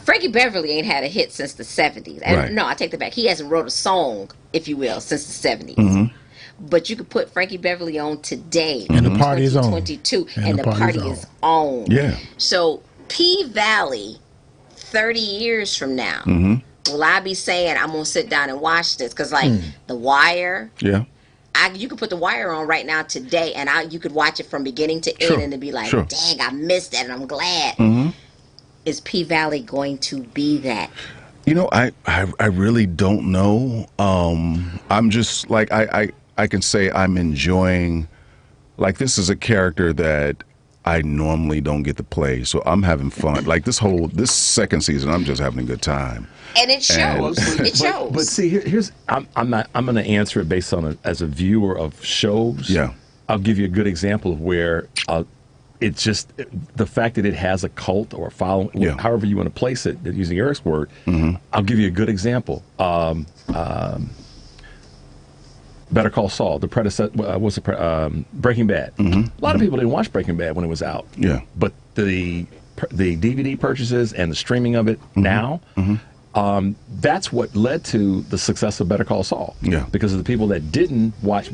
Frankie Beverly ain't had a hit since the 70s. And
right.
No, I take that back. He hasn't wrote a song, if you will, since the 70s.
Mm-hmm.
But you could put Frankie Beverly on today.
And the party is on.
2022. And the party is on.
Yeah.
So P Valley, 30 years from now, will I be saying I'm gonna sit down and watch this? Because The Wire, you could put The Wire on right now today, and you could watch it from beginning to end, and it'd be like, dang, I missed that, and I'm glad. Is P Valley going to be that?
I really don't know. I'm just like I can say I'm enjoying. Like, this is a character that I normally don't get to play, so I'm having fun. Like this second season, I'm just having a good time,
and it shows. It shows.
But see, here's I'm going to answer it based on as a viewer of shows.
Yeah,
I'll give you a good example of where it's just the fact that it has a cult or a following, however you want to place it, using Eric's word. I'll give you a good example. Better Call Saul, the predecessor, Breaking Bad. A lot of people didn't watch Breaking Bad when it was out.
Yeah.
But the DVD purchases and the streaming of it now, that's what led to the success of Better Call Saul.
Yeah.
Because of the people that didn't watch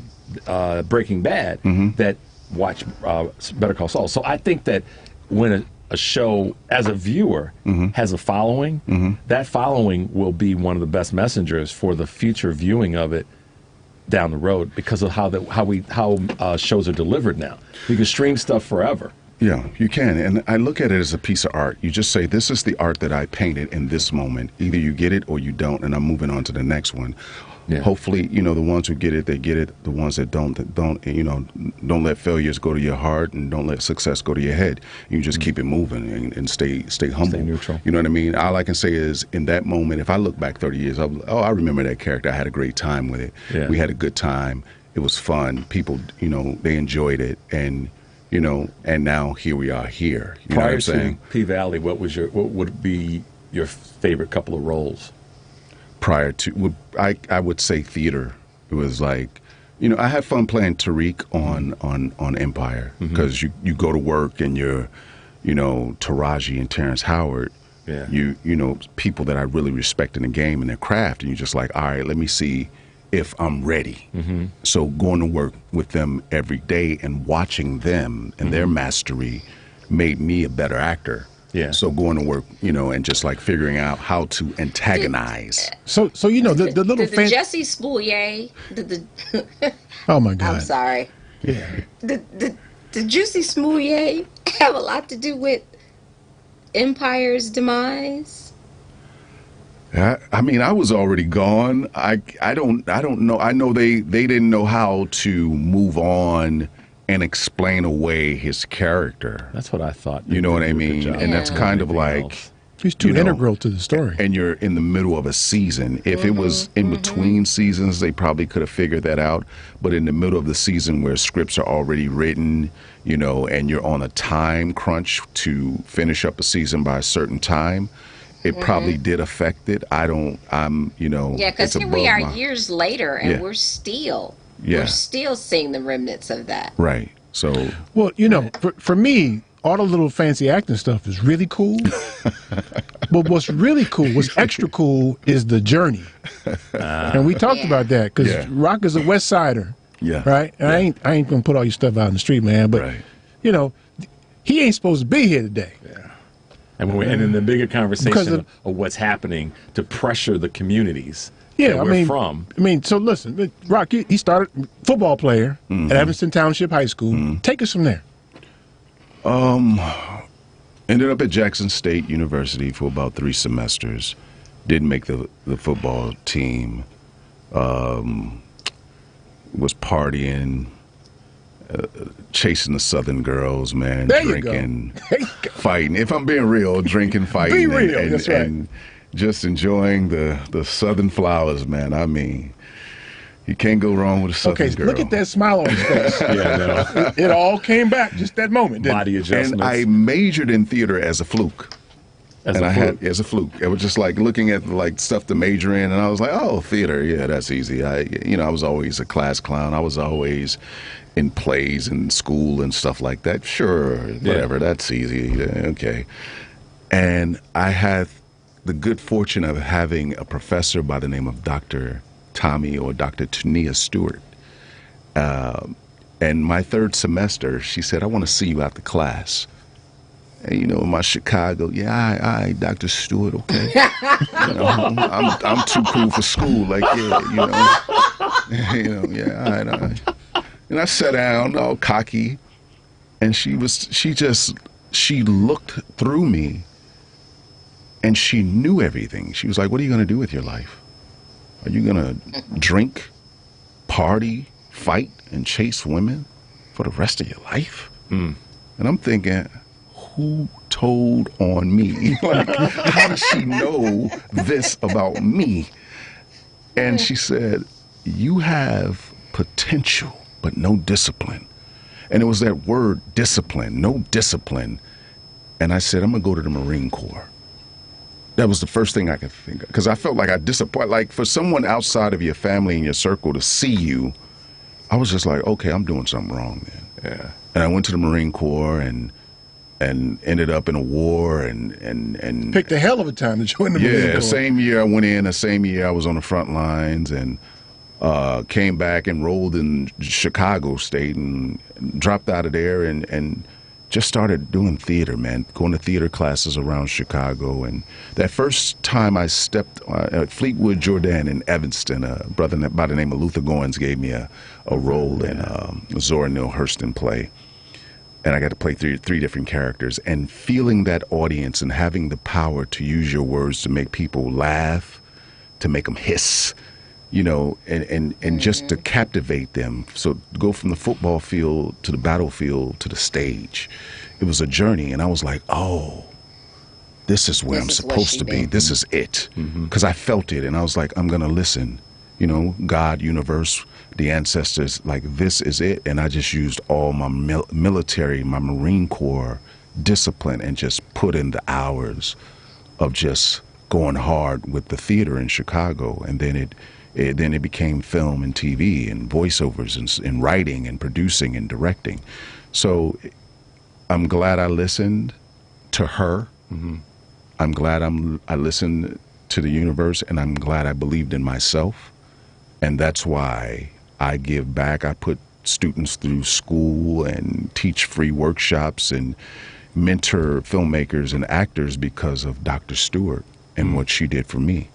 Breaking Bad that watch Better Call Saul. So I think that when a show, as a viewer, has a following, that following will be one of the best messengers for the future viewing of it down the road, because of how shows are delivered now. You can stream stuff forever.
Yeah, you can. And I look at it as a piece of art. You just say, this is the art that I painted in this moment. Either you get it or you don't, and I'm moving on to the next one. Yeah. Hopefully, the ones who get it, they get it. The ones that don't, don't let failures go to your heart, and don't let success go to your head. You just keep it moving and stay humble.
Stay neutral.
You know what I mean? All I can say is, in that moment, if I look back 30 years, I remember that character. I had a great time with it.
Yeah.
We had a good time. It was fun. People, they enjoyed it, and now here we are here. You know what I'm saying?
Prior to P Valley, what would be your favorite couple of roles?
Prior to, I would say theater. It was like, I had fun playing Tariq on Empire, because you go to work and you're, Taraji and Terrence Howard, people that I really respect in the game and their craft, and you're just like, all right, let me see if I'm ready. So going to work with them every day and watching them and their mastery made me a better actor.
Yeah.
So going to work, and just like figuring out how to antagonize.
So the little
the Jesse Smollett,
oh my God.
I'm sorry.
Yeah.
The Juicy Smollett have a lot to do with Empire's demise?
I mean, I was already gone. I don't know. I know they didn't know how to move on and explain away his character.
That's what I thought.
You know what I mean? And that's kind of like,
He's too integral to the story.
And you're in the middle of a season. If it was in between seasons, they probably could have figured that out. But in the middle of the season where scripts are already written, you know, and you're on a time crunch to finish up a season by a certain time, it probably did affect it. You know.
Yeah, because here we are years later, and we're still seeing the remnants of that.
Right. So.
Well, you know, for me, all the little fancy acting stuff is really cool. But what's really cool, what's extra cool, is the journey. And we talked about that because Rock is a West Sider. Yeah. Right? And I ain't gonna put all your stuff out in the street, man. But you know, he ain't supposed to be here today.
Yeah. And in the bigger conversation of what's happening to pressure the communities.
Yeah, I mean, so listen, Rock, he started football player at Evanston Township High School. Take us from there.
Ended up at Jackson State University for about 3 semesters. Didn't make the football team. Was partying, chasing the Southern girls, man. Drinking, fighting. If I'm being real, drinking, fighting.
Be real, that's right.
And just enjoying the Southern flowers, man. I mean, you can't go wrong with a Southern girl.
Look at that smile on his face. It all came back just that moment.
Body adjustments.
And I majored in theater as a fluke. As a fluke. It was just like looking at like stuff to major in, and I was like, oh, theater, yeah, that's easy. I was always a class clown. I was always in plays in school and stuff like that. Sure, whatever, that's easy. Okay. And I had the good fortune of having a professor by the name of Dr. Tommy or Dr. Tania Stewart. And my 3rd semester, she said, I want to see you after class. And, you know, in my Chicago, I Dr. Stewart, okay. You know, I'm too cool for school, like, And I sat down, all cocky, and she looked through me, and she knew everything. She was like, what are you going to do with your life? Are you going to drink, party, fight, and chase women for the rest of your life? And I'm thinking, who told on me? Like, how does she know this about me? And she said, you have potential, but no discipline. And it was that word, discipline, no discipline. And I said, I'm going to go to the Marine Corps. That was the first thing I could think of, because I felt like I disappointed. Like, for someone outside of your family and your circle to see you, I was just like, okay, I'm doing something wrong, man. Yeah. And I went to the Marine Corps and ended up in a war and
picked a hell of a time to join the Marine Corps. Yeah,
the same year I went in, the same year I was on the front lines, and came back and enrolled in Chicago State and dropped out of there and just started doing theater, man, going to theater classes around Chicago. And that first time I stepped at Fleetwood Jordan in Evanston, a brother by the name of Luther Goins gave me a role in a Zora Neale Hurston play. And I got to play three different characters, and feeling that audience and having the power to use your words to make people laugh, to make them hiss, you know, and just to captivate them. So go from the football field to the battlefield to the stage. It was a journey, and I was like, oh, this is where I'm supposed to be. This is it. Because I felt it, and I was like, I'm going to listen. You know, God, universe, the ancestors, like, this is it. And I just used all my military, my Marine Corps discipline, and just put in the hours of just going hard with the theater in Chicago. And then it became film and TV and voiceovers and writing and producing and directing. So I'm glad I listened to her. I'm glad I listened to the universe, and I'm glad I believed in myself. And that's why I give back. I put students through school and teach free workshops and mentor filmmakers and actors because of Dr. Stewart and what she did for me.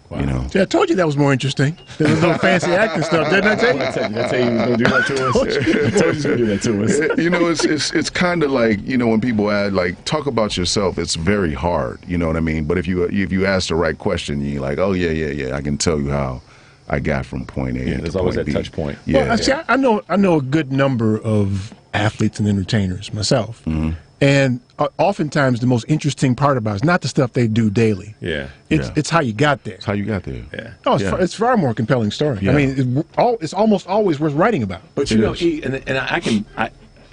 Wow. You know?
See, I told you that was more interesting than the little fancy acting stuff, didn't I tell you?
I tell you he was going to do that to us. I told you he was going to do that to us.
You know, it's kind of like, you know, when people add, like, talk about yourself, it's very hard, you know what I mean? But if you ask the right question, you're like, oh, yeah, I can tell you how I got from point A to
there's always that touch point.
Yeah. Well, see, I know a good number of athletes and entertainers myself. And oftentimes the most interesting part about it is not the stuff they do daily.
Yeah.
It's how you got there.
It's how you got there.
Yeah.
No, it's far more compelling story.
Yeah.
I mean, it's almost always worth writing about.
But you know,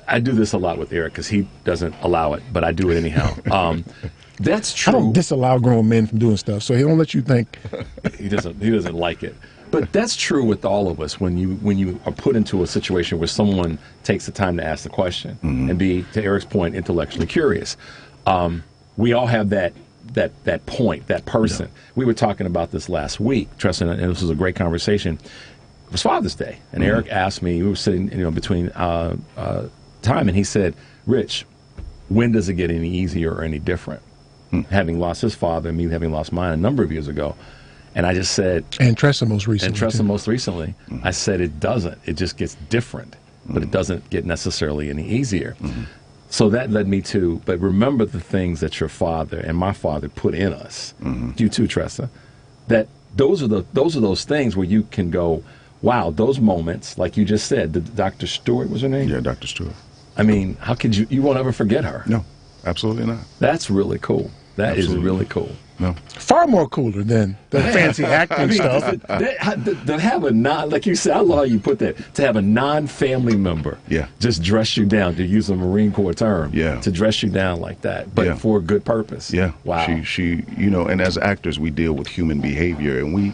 I do this a lot with Eric because he doesn't allow it, but I do it anyhow. That's true.
I don't disallow grown men from doing stuff, so he don't let you think.
He doesn't like it. But that's true with all of us when you are put into a situation where someone takes the time to ask the question and be, to Eric's point, intellectually curious. We all have that point, that person. Yeah. We were talking about this last week, Tristan, and this was a great conversation. It was Father's Day, and Eric asked me. We were sitting, between time, and he said, "Rich, when does it get any easier or any different?" Having lost his father, and me having lost mine a number of years ago. And I just said...
And Tressa most recently.
I said it doesn't. It just gets different. But it doesn't get necessarily any easier. So that led me to... But remember the things that your father and my father put in us. You too, Tressa. That those are those things where you can go, wow, those moments, like you just said, Dr. Stewart was her name?
Yeah, Dr. Stewart.
I mean, how could you won't ever forget her.
No, absolutely not.
That's really cool. That is really cool.
No.
Far more cooler than the fancy acting stuff.
To have a like you said, I love how you put that, to have a non-family member just dress you down, to use a Marine Corps term, to dress you down like that, but for a good purpose.
Yeah.
Wow.
She and as actors, we deal with human behavior, and we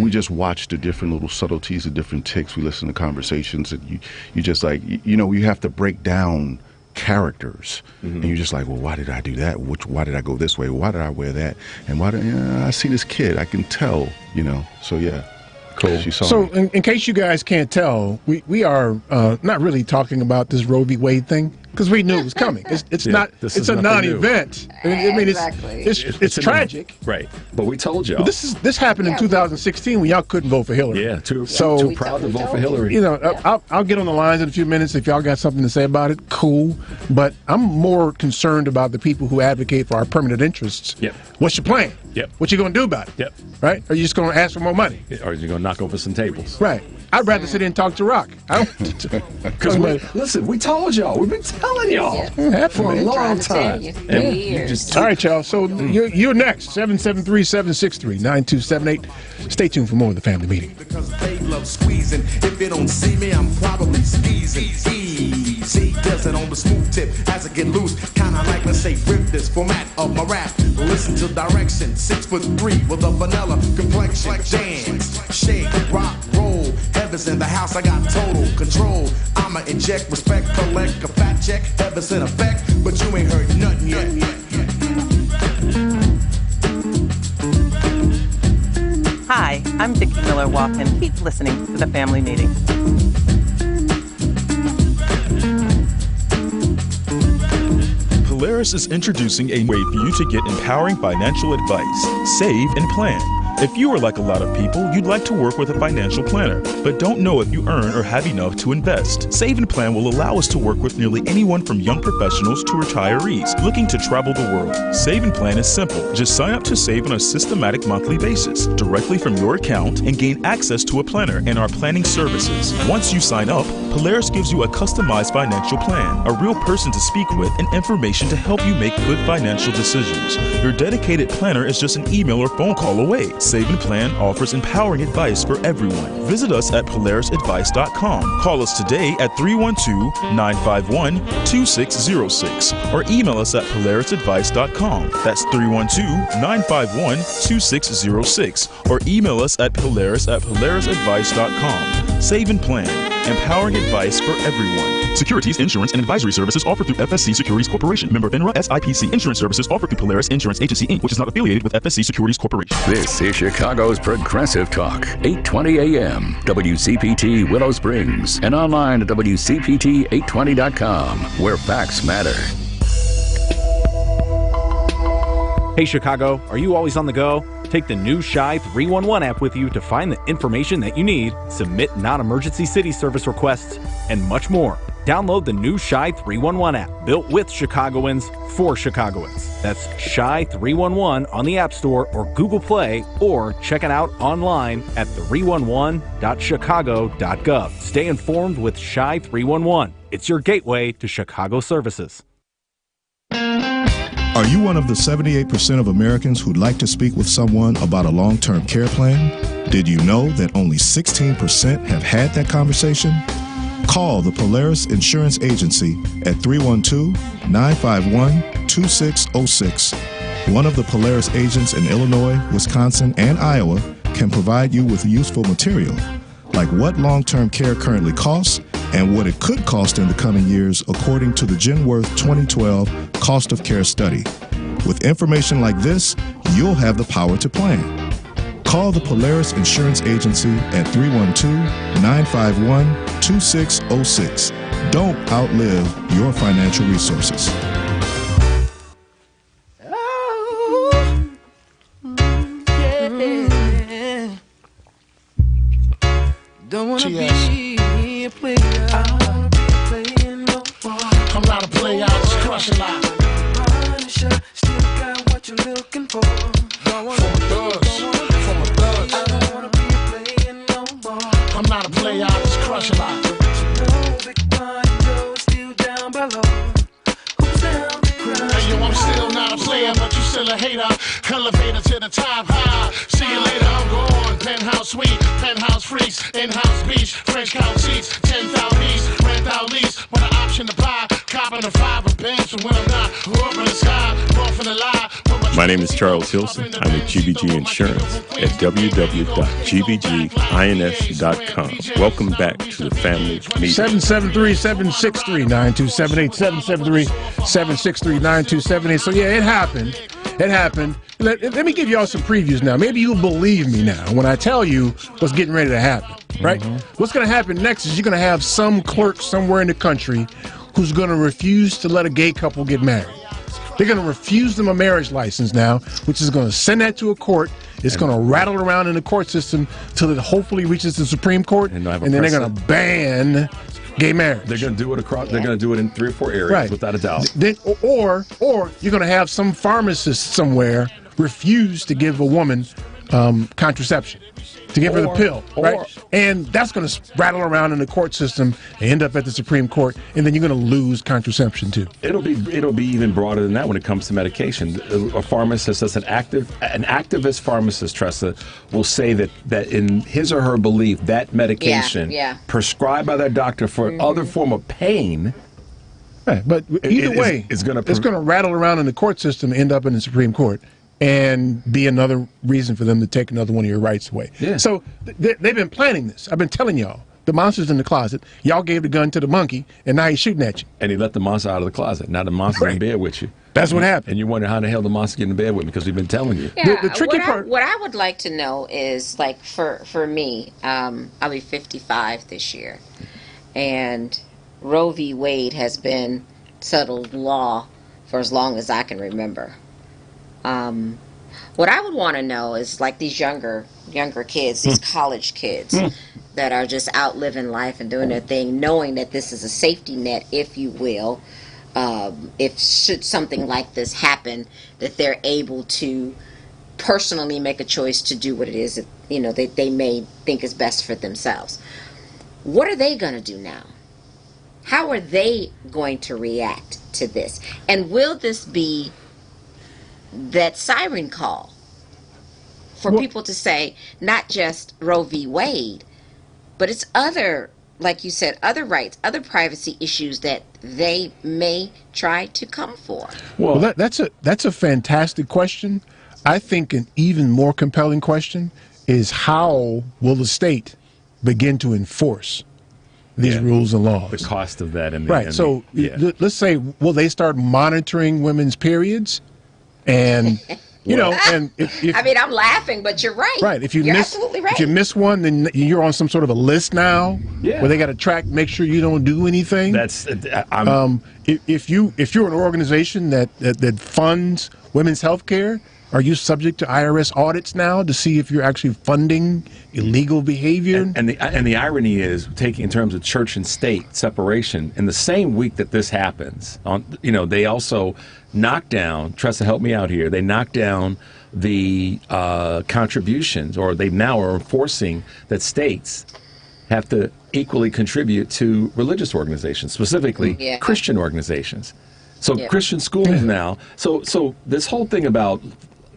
just watch the different little subtleties, the different ticks. We listen to conversations, and you just like, you have to break down characters, and you're just like, well, why did I do that? Why did I go this way? Why did I wear that? And why did I see this kid? I can tell, So yeah,
cool.
She saw
so
me.
in case you guys can't tell, we are not really talking about this Roe v. Wade thing because we knew it was coming. It's not. It's a non-event. I mean, it's tragic,
right? But we told y'all.
But this happened in 2016 when y'all couldn't vote for Hillary.
Yeah, too proud to vote for Hillary.
I'll get on the lines in a few minutes if y'all got something to say about it. Cool, but I'm more concerned about the people who advocate for our permanent interests.
Yep.
What's your plan?
Yep.
What you gonna do about it?
Yep.
Right? Are you just gonna ask for more money?
Or are you gonna knock over some tables?
Right. I'd rather sit in and talk to Rock.
Because listen, we told y'all. We've been telling y'all for a long time.
All right, y'all. So you're next. 773-763-9278. Stay tuned for more of the Family Meeting.
Because they love squeezing. If you don't see me, I'm probably squeezing. Easy does it on the smooth tip as I get loose. Kinda like, let's say, rip this format of my rap. Listen to direction. 6'3" with a vanilla complexion. Dance, shake, rock, roll. Heaven's in the house, I got total control. I'ma inject respect, collect a fat check. Heaven's in effect, but you ain't heard nothing yet.
Hi, I'm Vicki Miller Walken. Keep listening to the Family Meeting.
Polaris is introducing a way for you to get empowering financial advice. Save and plan. If you are like a lot of people, you'd like to work with a financial planner, but don't know if you earn or have enough to invest. Save and Plan will allow us to work with nearly anyone from young professionals to retirees looking to travel the world. Save and Plan is simple. Just sign up to save on a systematic monthly basis, directly from your account, and gain access to a planner and our planning services. Once you sign up, Polaris gives you a customized financial plan, a real person to speak with, and information to help you make good financial decisions. Your dedicated planner is just an email or phone call away. Save and Plan offers empowering advice for everyone. Visit us at polarisadvice.com. Call us today at 312-951-2606 or email us at polarisadvice.com. That's 312-951-2606 or email us at polarisadvice.com. Save and Plan. Empowering advice for everyone. Securities, insurance, and advisory services offered through FSC Securities Corporation. Member FINRA SIPC. Insurance services offered through Polaris Insurance Agency, Inc., which is not affiliated with FSC Securities Corporation.
This is Chicago's Progressive Talk, 820 AM, WCPT Willow Springs, and online at WCPT820.com, where facts matter.
Hey Chicago, are you always on the go? Take the new Shy 311 app with you to find the information that you need, submit non-emergency city service requests, and much more. Download the new Shy 311 app, built with Chicagoans for Chicagoans. That's Shy 311 on the App Store or Google Play, or check it out online at 311.chicago.gov. Stay informed with Shy 311. It's your gateway to Chicago services.
Are you one of the 78% of Americans who'd like to speak with someone about a long-term care plan? Did you know that only 16% have had that conversation? Call the Polaris Insurance Agency at 312-951-2606. One of the Polaris agents in Illinois, Wisconsin, and Iowa can provide you with useful material, like what long-term care currently costs and what it could cost in the coming years according to the Genworth 2012 Cost of Care Study. With information like this, you'll have the power to plan. Call the Polaris Insurance Agency at 312-951-2606. Don't outlive your financial resources.
Don't wanna be a player. I wanna be a player no more. I'm not a player, I just crush a lot. Punisher, still got what you're looking for. Don't wanna be from a thug. I don't wanna be a player no more. I'm not a player, I just crush a lot. But you know, Big Pun Joe is still down below. Who's down the crowd? Hey, yo, I'm still not a player, but you still a hater. Elevator to the top high. See you later, I'm gone. Penthouse suite, penthouse freaks, in-house beach, French couch seats, 10,000 east, rent out lease, with an option to buy, copping a 5 of Benz, so when I'm not, up in the sky, off in the lie.
My name is Charles Hilson. I'm with GBG Insurance at www.gbgins.com. Welcome back to the family meeting.
773-763-9278, 773-763-9278. So yeah, it happened. It happened. Let me give y'all some previews now. Maybe you'll believe me now when I tell you what's getting ready to happen, right? What's going to happen next is you're going to have some clerk somewhere in the country who's going to refuse to let a gay couple get married. They're going to refuse them a marriage license now, which is going to send that to a court. It's going to rattle around in the court system till it hopefully reaches the Supreme Court, and then they're going to ban gay marriage.
They're going to do it across. They're going to do it in 3 or 4 areas, without a doubt.
Then, or you're going to have some pharmacist somewhere refuse to give a woman contraception, to give her the pill, right? And that's going to rattle around in the court system and end up at the Supreme Court, and then you're going to lose contraception too.
It'll be even broader than that when it comes to medication. A pharmacist, that's an activist pharmacist, Tressa, will say that in his or her belief, that medication prescribed by their doctor for other form of pain.
Right, but either way, it's going to rattle around in the court system and end up in the Supreme Court, and be another reason for them to take another one of your rights away. Yeah. So they've been planning this. I've been telling y'all. The monster's in the closet. Y'all gave the gun to the monkey, and now he's shooting at you.
And he let the monster out of the closet. Now the monster's in bed with you.
That's what happened.
And you wonder how the hell the monster get in bed with me, because we've been telling you.
Yeah, the tricky part. What I would like to know is, like, for me, I'll be 55 this year, and Roe v. Wade has been settled law for as long as I can remember. What I would want to know is, like, these younger kids, these college kids that are just out living life and doing their thing, knowing that this is a safety net, if you will, if should something like this happen, that they're able to personally make a choice to do what it is that, you know, they may think is best for themselves. What are they going to do now? How are they going to react to this? And will this be that siren call for people to say, not just Roe v. Wade, but it's other, like you said, other rights, other privacy issues that they may try to come for?
Well, that's a fantastic question. I think an even more compelling question is, how will the state begin to enforce these rules and laws?
The cost of that.
Let's say, will they start monitoring women's periods? And you know, and if
I mean, I'm laughing, but you're right.
Right. If you
you're
miss,
absolutely right.
If you miss one, then you're on some sort of a list now, where they got to track, make sure you don't do anything.
That's
if you're an organization that funds women's health care, are you subject to IRS audits now to see if you're actually funding illegal behavior?
And the irony is, taking in terms of church and state separation, in the same week that this happens, they also knock down. Tressa, help me out here. They knock down the contributions, or they now are enforcing that states have to equally contribute to religious organizations, specifically Christian organizations. So Christian schools now. So this whole thing about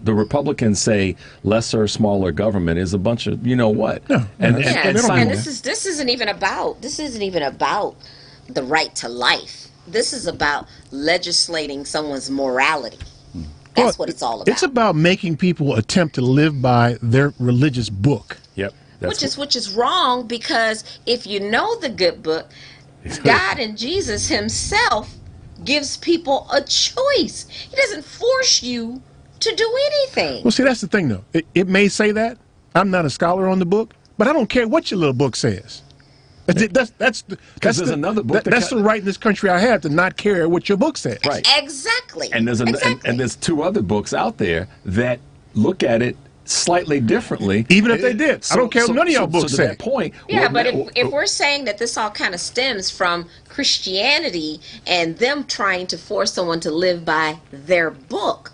the Republicans say lesser, smaller government is a bunch of you know what.
No.
And this isn't even about the right to life. This is about legislating someone's morality. That's what it's all about.
It's about making people attempt to live by their religious book.
Yep.
Which is wrong, because if you know the good book, God and Jesus himself gives people a choice. He doesn't force you to do anything.
Well, see, that's the thing, though. It may say that. I'm not a scholar on the book, but I don't care what your little book says. That's
another book.
That's the right in this country I have to not care what your book says.
Right.
Exactly.
And there's two other books out there that look at it slightly differently.
Even if they did. I don't care what none of y'all books
say.
say.
That point.
Yeah, but if we're saying that this all kind of stems from Christianity and them trying to force someone to live by their book,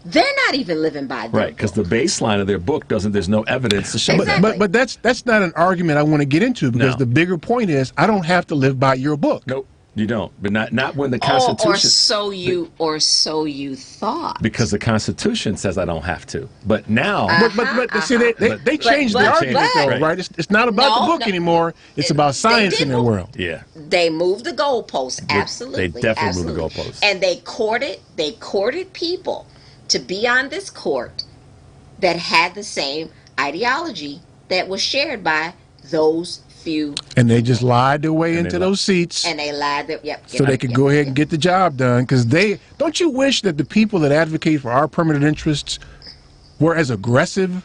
they're not even living by their
right, because the baseline of their book there's no evidence to show
exactly.
But that's not an argument I want to get into, because the bigger point is I don't have to live by your book.
Nope, you don't. But not when the Constitution.
Or so you thought.
Because the Constitution says I don't have to. But now.
But see, they changed the argument, though, right? It's not about the book anymore. It's about science in their world.
Yeah.
They moved the goalposts. Absolutely.
They definitely moved the goalposts.
And they courted people to be on this court that had the same ideology that was shared by those few.
And they just lied their way into those seats.
And they lied
so they could go ahead and get the job done. Because don't you wish that the people that advocate for our permanent interests were as aggressive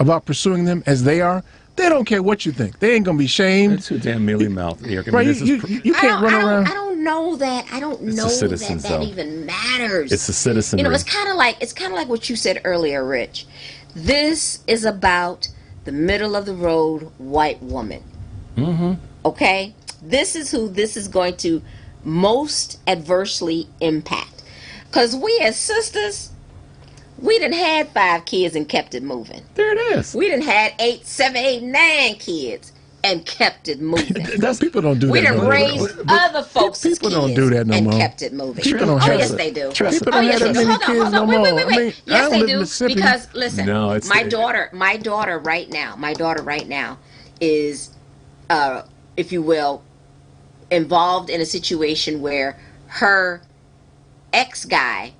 about pursuing them as they are? They don't care what you think. They ain't gonna be shamed.
That's too damn mealy-mouthed, Eric.
Right, you can't run around.
I don't know that. I don't know that even matters.
It's the citizenry.
You know, it's kind of like what you said earlier, Rich. This is about the middle of the road white woman.
Mm-hmm.
Okay, this is who this is going to most adversely impact. Because we as sisters, we done had 5 kids and kept it moving.
There it is.
We done had 8, 7, 8, 9 kids and kept it moving.
People don't do that.
We done raised other folks' kids
don't do that no
and
more.
kept it moving.
People don't
yes, they do.
People don't have that many kids no more.
Wait. Yes, they do. Because listen, my daughter right now is, if you will, involved in a situation where her ex-guy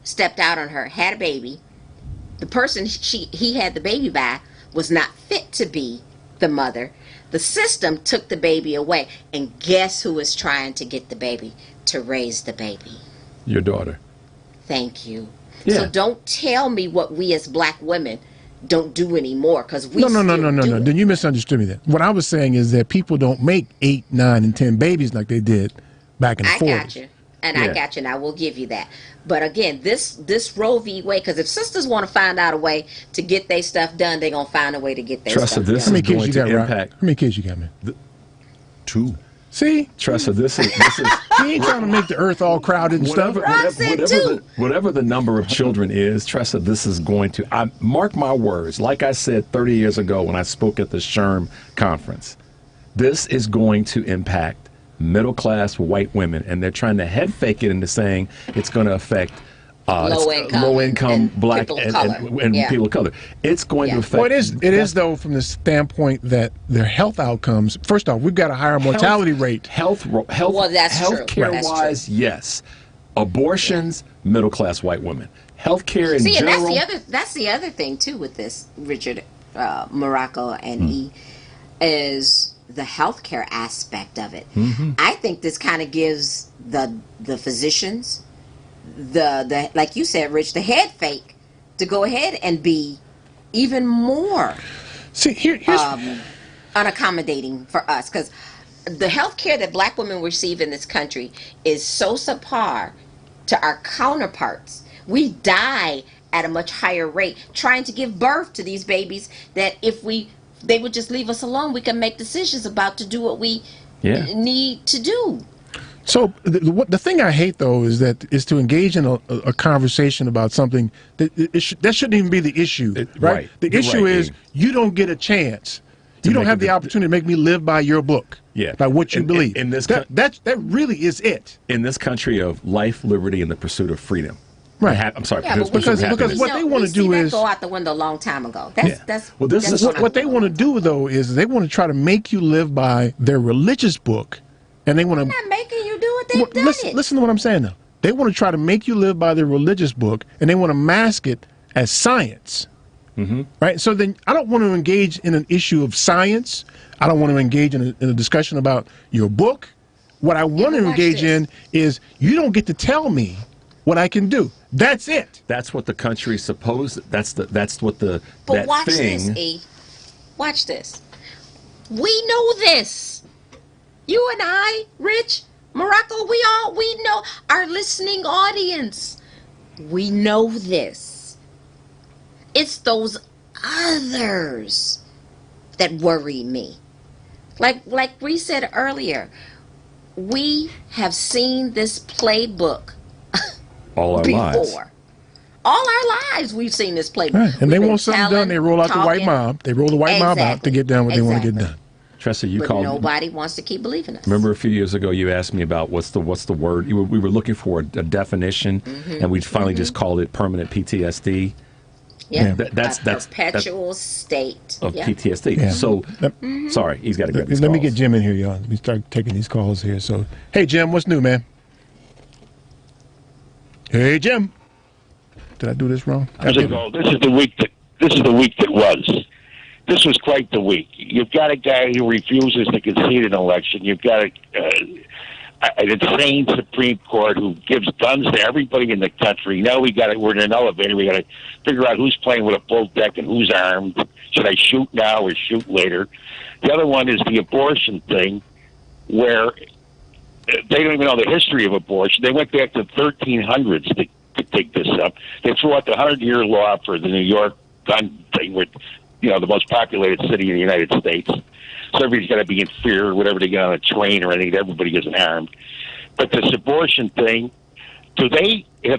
stepped out on her, had a baby. The person he had the baby by was not fit to be the mother. The system took the baby away, and guess who is trying to get the baby to raise the baby?
Your daughter.
Thank you.
Yeah.
So don't tell me what we as black women don't do anymore, because we
No.
do.
Then you misunderstood me. Then what I was saying is that people don't make 8, 9, and 10 babies like they did back in the 40s.
I got you. And I got you, and I will give you that. But again, this Roe v. Wade, because if sisters want to find out a way to get their stuff done, they're going to find a way to get their stuff done.
How many kids you got, Rock? How many kids you got, man?
2.
See?
Tressa, this is
he ain't trying to make the earth all crowded and stuff.
Whatever the number of children is, Tressa, this is going to, mark my words, like I said 30 years ago when I spoke at the SHRM conference, this is going to impact middle-class white women, and they're trying to head fake it into saying it's going to affect low-income black and people of color. It's going to affect.
Well, it is though, from the standpoint that their health outcomes. First off, we've got a higher mortality rate.
Well, that's true.
Healthcare-wise, yes. Abortions, middle-class white women. Healthcare in general.
And that's the other thing too with this, Richard, Morocco, and E, is the healthcare aspect of it.
Mm-hmm.
I think this kind of gives the physicians, the like you said, Rich, the head fake to go ahead and be even more unaccommodating for us, because the healthcare that black women receive in this country is so subpar to our counterparts. We die at a much higher rate trying to give birth to these babies that if they would just leave us alone, we can make decisions about to do what we need to do.
So the thing I hate, though, is to engage in a conversation about something that shouldn't even be the issue, right? The issue is you don't get a chance. You don't have the opportunity to make me live by your book.
Yeah.
By what you believe.
In this
that really is it.
In this country of life, liberty, and the pursuit of freedom.
Right.
I'm sorry.
Yeah,
because what they want to do is
go out the window a long time ago. That's
well. This is what they want to do though is they want to try to make you live by their religious book, and they want to.
They're not making you do it. They've done it.
Listen to what I'm saying though. They want to try to make you live by their religious book, and they want to mask it as science.
Mm-hmm.
Right. So then I don't want to engage in an issue of science. I don't want to engage in a discussion about your book. What I want to engage in is you don't get to tell me what I can do. That's it.
That's what the country's supposed. That's what the.
But
that
watch
thing,
this, E. Watch this. We know this. You and I, Rich, Morocco, we know, our listening audience. We know this. It's those others that worry me. Like we said earlier, we have seen this playbook
all our lives.
All our lives we've seen this playbook.
Right. And they want something done, they roll out the white mob. They roll the white mob out to get done what they want to get done.
Tressa, you
but
called.
Nobody wants to keep believing us.
Remember a few years ago, you asked me about what's the word. We were looking for a definition, and we finally just called it permanent PTSD.
Yeah,
that's
perpetual state
of PTSD. Yeah. So, sorry, he's got to get.
Let me get Jim in here, y'all. Let me start taking these calls here. So, hey, Jim, what's new, man? Hey, Jim. Did I do this wrong?
This is the week that was. This was quite the week. You've got a guy who refuses to concede an election. You've got an insane Supreme Court who gives guns to everybody in the country. Now we're in an elevator. We got to figure out who's playing with a full deck and who's armed. Should I shoot now or shoot later? The other one is the abortion thing, where they don't even know the history of abortion. They went back to the 1300s to take this up. They threw out the 100-year law for the New York gun thing, where the most populated city in the United States. So everybody's got to be in fear whenever they get on a train or anything. Everybody isn't armed. But this abortion thing, have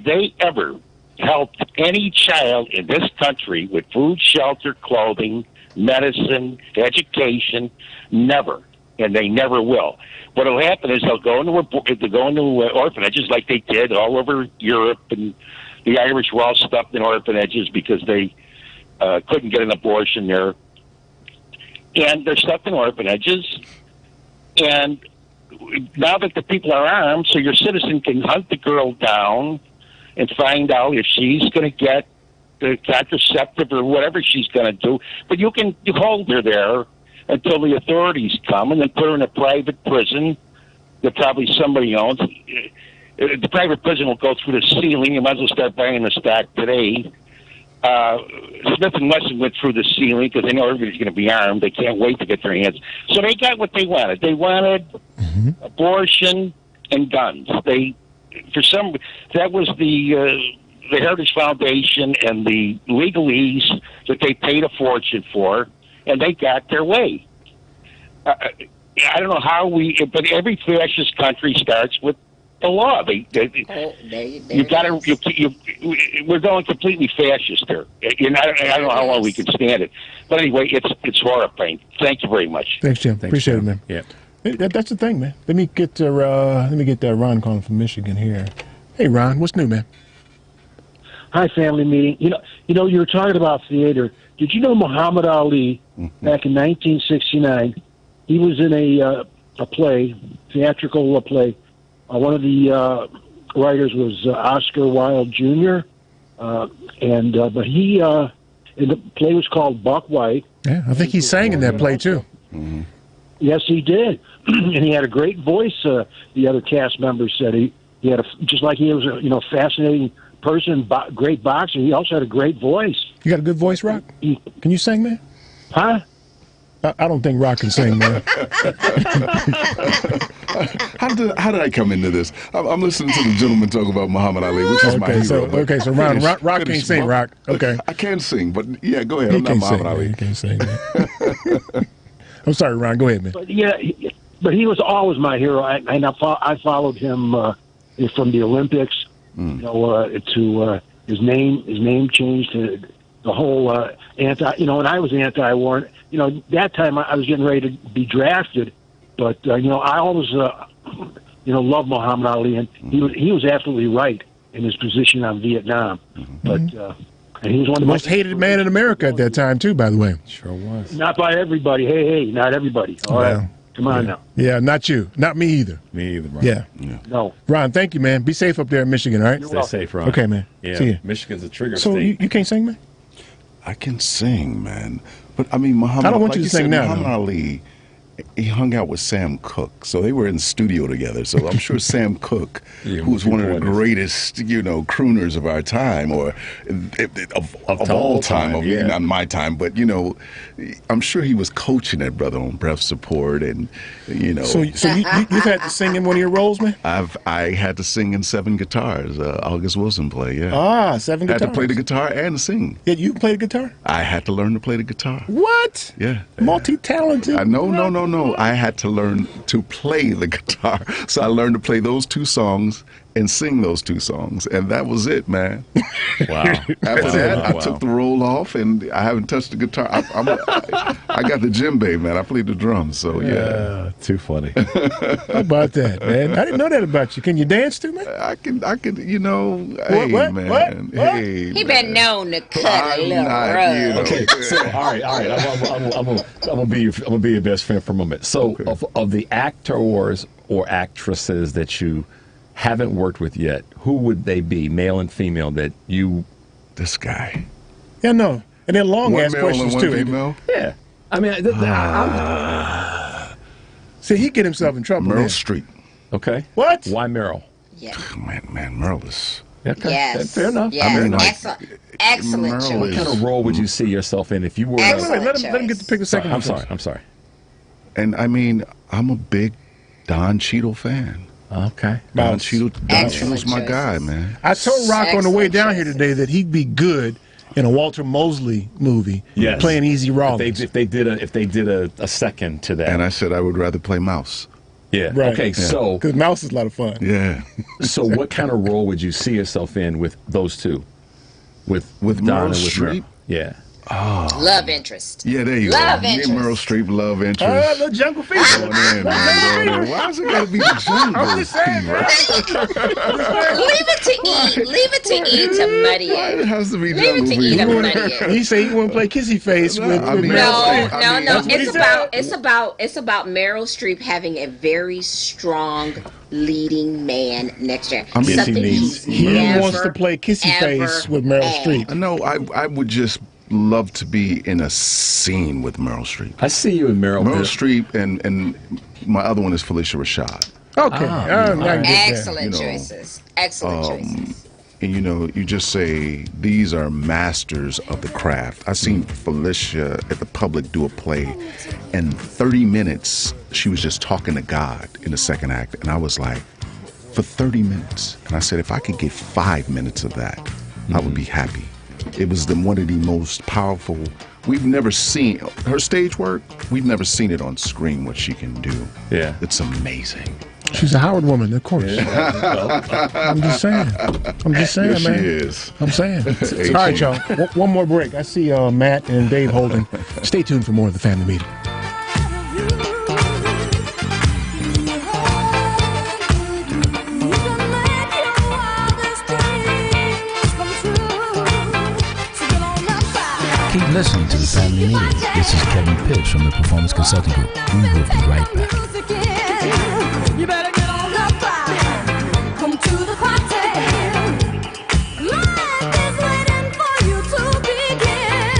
they ever helped any child in this country with food, shelter, clothing, medicine, education? Never. And they never will. What will happen is they'll go into orphanages like they did all over Europe, and the Irish were all stuffed in orphanages because they couldn't get an abortion there. And they're stuffed in orphanages. And now that the people are armed, so your citizen can hunt the girl down and find out if she's going to get the contraceptive or whatever she's going to do. But you hold her there until the authorities come, and then put her in a private prison that probably somebody owns. The private prison will go through the ceiling. You might as well start buying the stock today. Smith & Wesson went through the ceiling because they know everybody's going to be armed. They can't wait to get their hands. So they got what they wanted. They wanted abortion and guns. That was the Heritage Foundation and the legalese that they paid a fortune for, and they got their way. I don't know how but every fascist country starts with the law. We're going completely fascist here. I don't know how long we can stand it. But anyway, it's horrifying. Thank you very much.
Thanks, Jim. Appreciate it, man.
Yeah.
That's the thing, man. Let me get Ron calling from Michigan here. Hey, Ron, what's new, man?
Hi, family meeting. You were talking about theater. Did you know Muhammad Ali back in 1969? He was in a theatrical play. One of the writers was Oscar Wilde Jr. But he the play was called Buck White.
Yeah, I think he sang in that play too.
Mm-hmm. Yes, he did, and he had a great voice. The other cast members said he had just like he was a fascinating person, great boxer. He also had a great voice.
You got a good voice, Rock? Can you sing, man?
Huh?
I don't think Rock can sing, man.
How did I come into this? I'm listening to the gentleman talk about Muhammad Ali, which is my hero.
So Rock can't sing, Rock. Okay.
I can sing, but yeah, go ahead. I'm not Muhammad Ali.
He can't sing. I'm sorry, Ron. Go ahead, man.
But but he was always my hero, and I followed him from the Olympics. To his name changed to the whole anti, and I was anti-war. That time I was getting ready to be drafted, but I always loved Muhammad Ali, and he was absolutely right in his position on Vietnam. But and he was one of
the most hated man in America at that time too, by the way.
Sure was.
Not by everybody. Hey, not everybody. All right. Come on now.
Yeah, not you. Not me either.
Me either, Ron.
Yeah.
No.
Ron, thank you, man. Be safe up there in Michigan, all right?
Stay safe, Ron.
Okay, man.
Yeah.
See you.
Michigan's a trigger
So
state.
you can't sing, man?
I can sing, man. But I mean, Muhammad.
I don't want you to sing now,
Muhammad
though.
Ali, he hung out with Sam Cooke, so they were in the studio together. So I'm sure Sam Cooke, who's one of the greatest, crooners of our time, or of all time, not my time, but I'm sure he was coaching that brother on breath support, and
So you've had to sing in one of your roles, man?
I had to sing in 7 guitars. August Wilson play, yeah.
7 guitars.
Had to play the guitar and sing.
Yeah, you play the guitar?
I had to learn to play the guitar.
What?
Yeah.
Multi-talented.
No. I had to learn to play the guitar. So I learned to play those 2 songs and sing those 2 songs. And that was it, man.
Wow.
After that, I took the roll off, and I haven't touched the guitar. I got the djembe, man. I played the drums, so yeah.
Too funny.
How about that, man? I didn't know that about you. Can you dance too, man?
I can, hey,
What?
man.
What?
Hey,
He been known to cut a little rough.
Okay, so all right. I'm gonna be your best friend for a moment. So, of the actors or actresses that you haven't worked with yet, who would they be, male and female, that you?
This guy.
Yeah, no. And then long ass
male
questions
and
too.
one female?
Yeah. I mean,
see, he get himself in trouble.
Meryl
man.
Streep.
Okay.
What?
Why Meryl?
Yeah.
Man, Meryl is.
Okay.
Yes.
Fair enough.
Yes.
I mean,
Excellent
Meryl
choice.
What kind of role would you see yourself in if you were?
Excellent
Let him get to pick the second one.
I'm sorry.
And I mean, I'm a big Don Cheadle fan.
Okay.
Don Cheadle's my guy, man.
I told Rock on the way down here today that he'd be good in a Walter Mosley movie, playing Easy Rawlins.
If they did a second to that.
And I said I would rather play Mouse.
Yeah.
Right.
Okay. So
because Mouse is a lot of fun.
Yeah.
So what kind of role would you see yourself in with those two? With
Meryl
Don and with
Streep?
Meryl? Yeah.
Oh.
Love interest.
Yeah, there you
Love
go.
interest.
Me and Meryl Streep, love interest.
The Jungle Fever.
Going in, man. Going in. Why is it got to be the Jungle
I'm just saying,
Fever?
Leave it to E. Leave it to E to muddy
Why it
it.
has to be
Leave it
Jungle
to E to
Fever?
muddy it.
He said he wouldn't play Kissy Face with
I mean,
Meryl Streep.
No.
That's what he
It's about Meryl Streep having a very strong leading man next year.
I mean,
Something
He
never,
wants to play Kissy Face with Meryl
had.
Streep.
No, I would just love to be in a scene with Meryl Streep.
I see you in Meryl.
Meryl Streep and my other one is Felicia Rashad.
Okay.
Ah,
I get that.
Excellent choices. Excellent choices.
And you just say these are masters of the craft. I seen Felicia at the Public do a play, and 30 minutes she was just talking to God in the second act, and I was like, for 30 minutes, and I said if I could get 5 minutes of that, I would be happy. It was one of the most powerful. We've never seen her stage work. We've never seen it on screen. What she can do.
Yeah,
it's amazing.
She's a Howard woman, of course. I'm just saying.
Yes,
man.
she is.
I'm saying. All right, y'all. One more break. I see Matt and Dave holding. Stay tuned for more of the family meeting.
Keep listening to the family meeting. This is Kevin Pitts from the Performance Consulting Group. We will be right back.
You better get on the fire. Come to the party. Life is waiting for you to begin.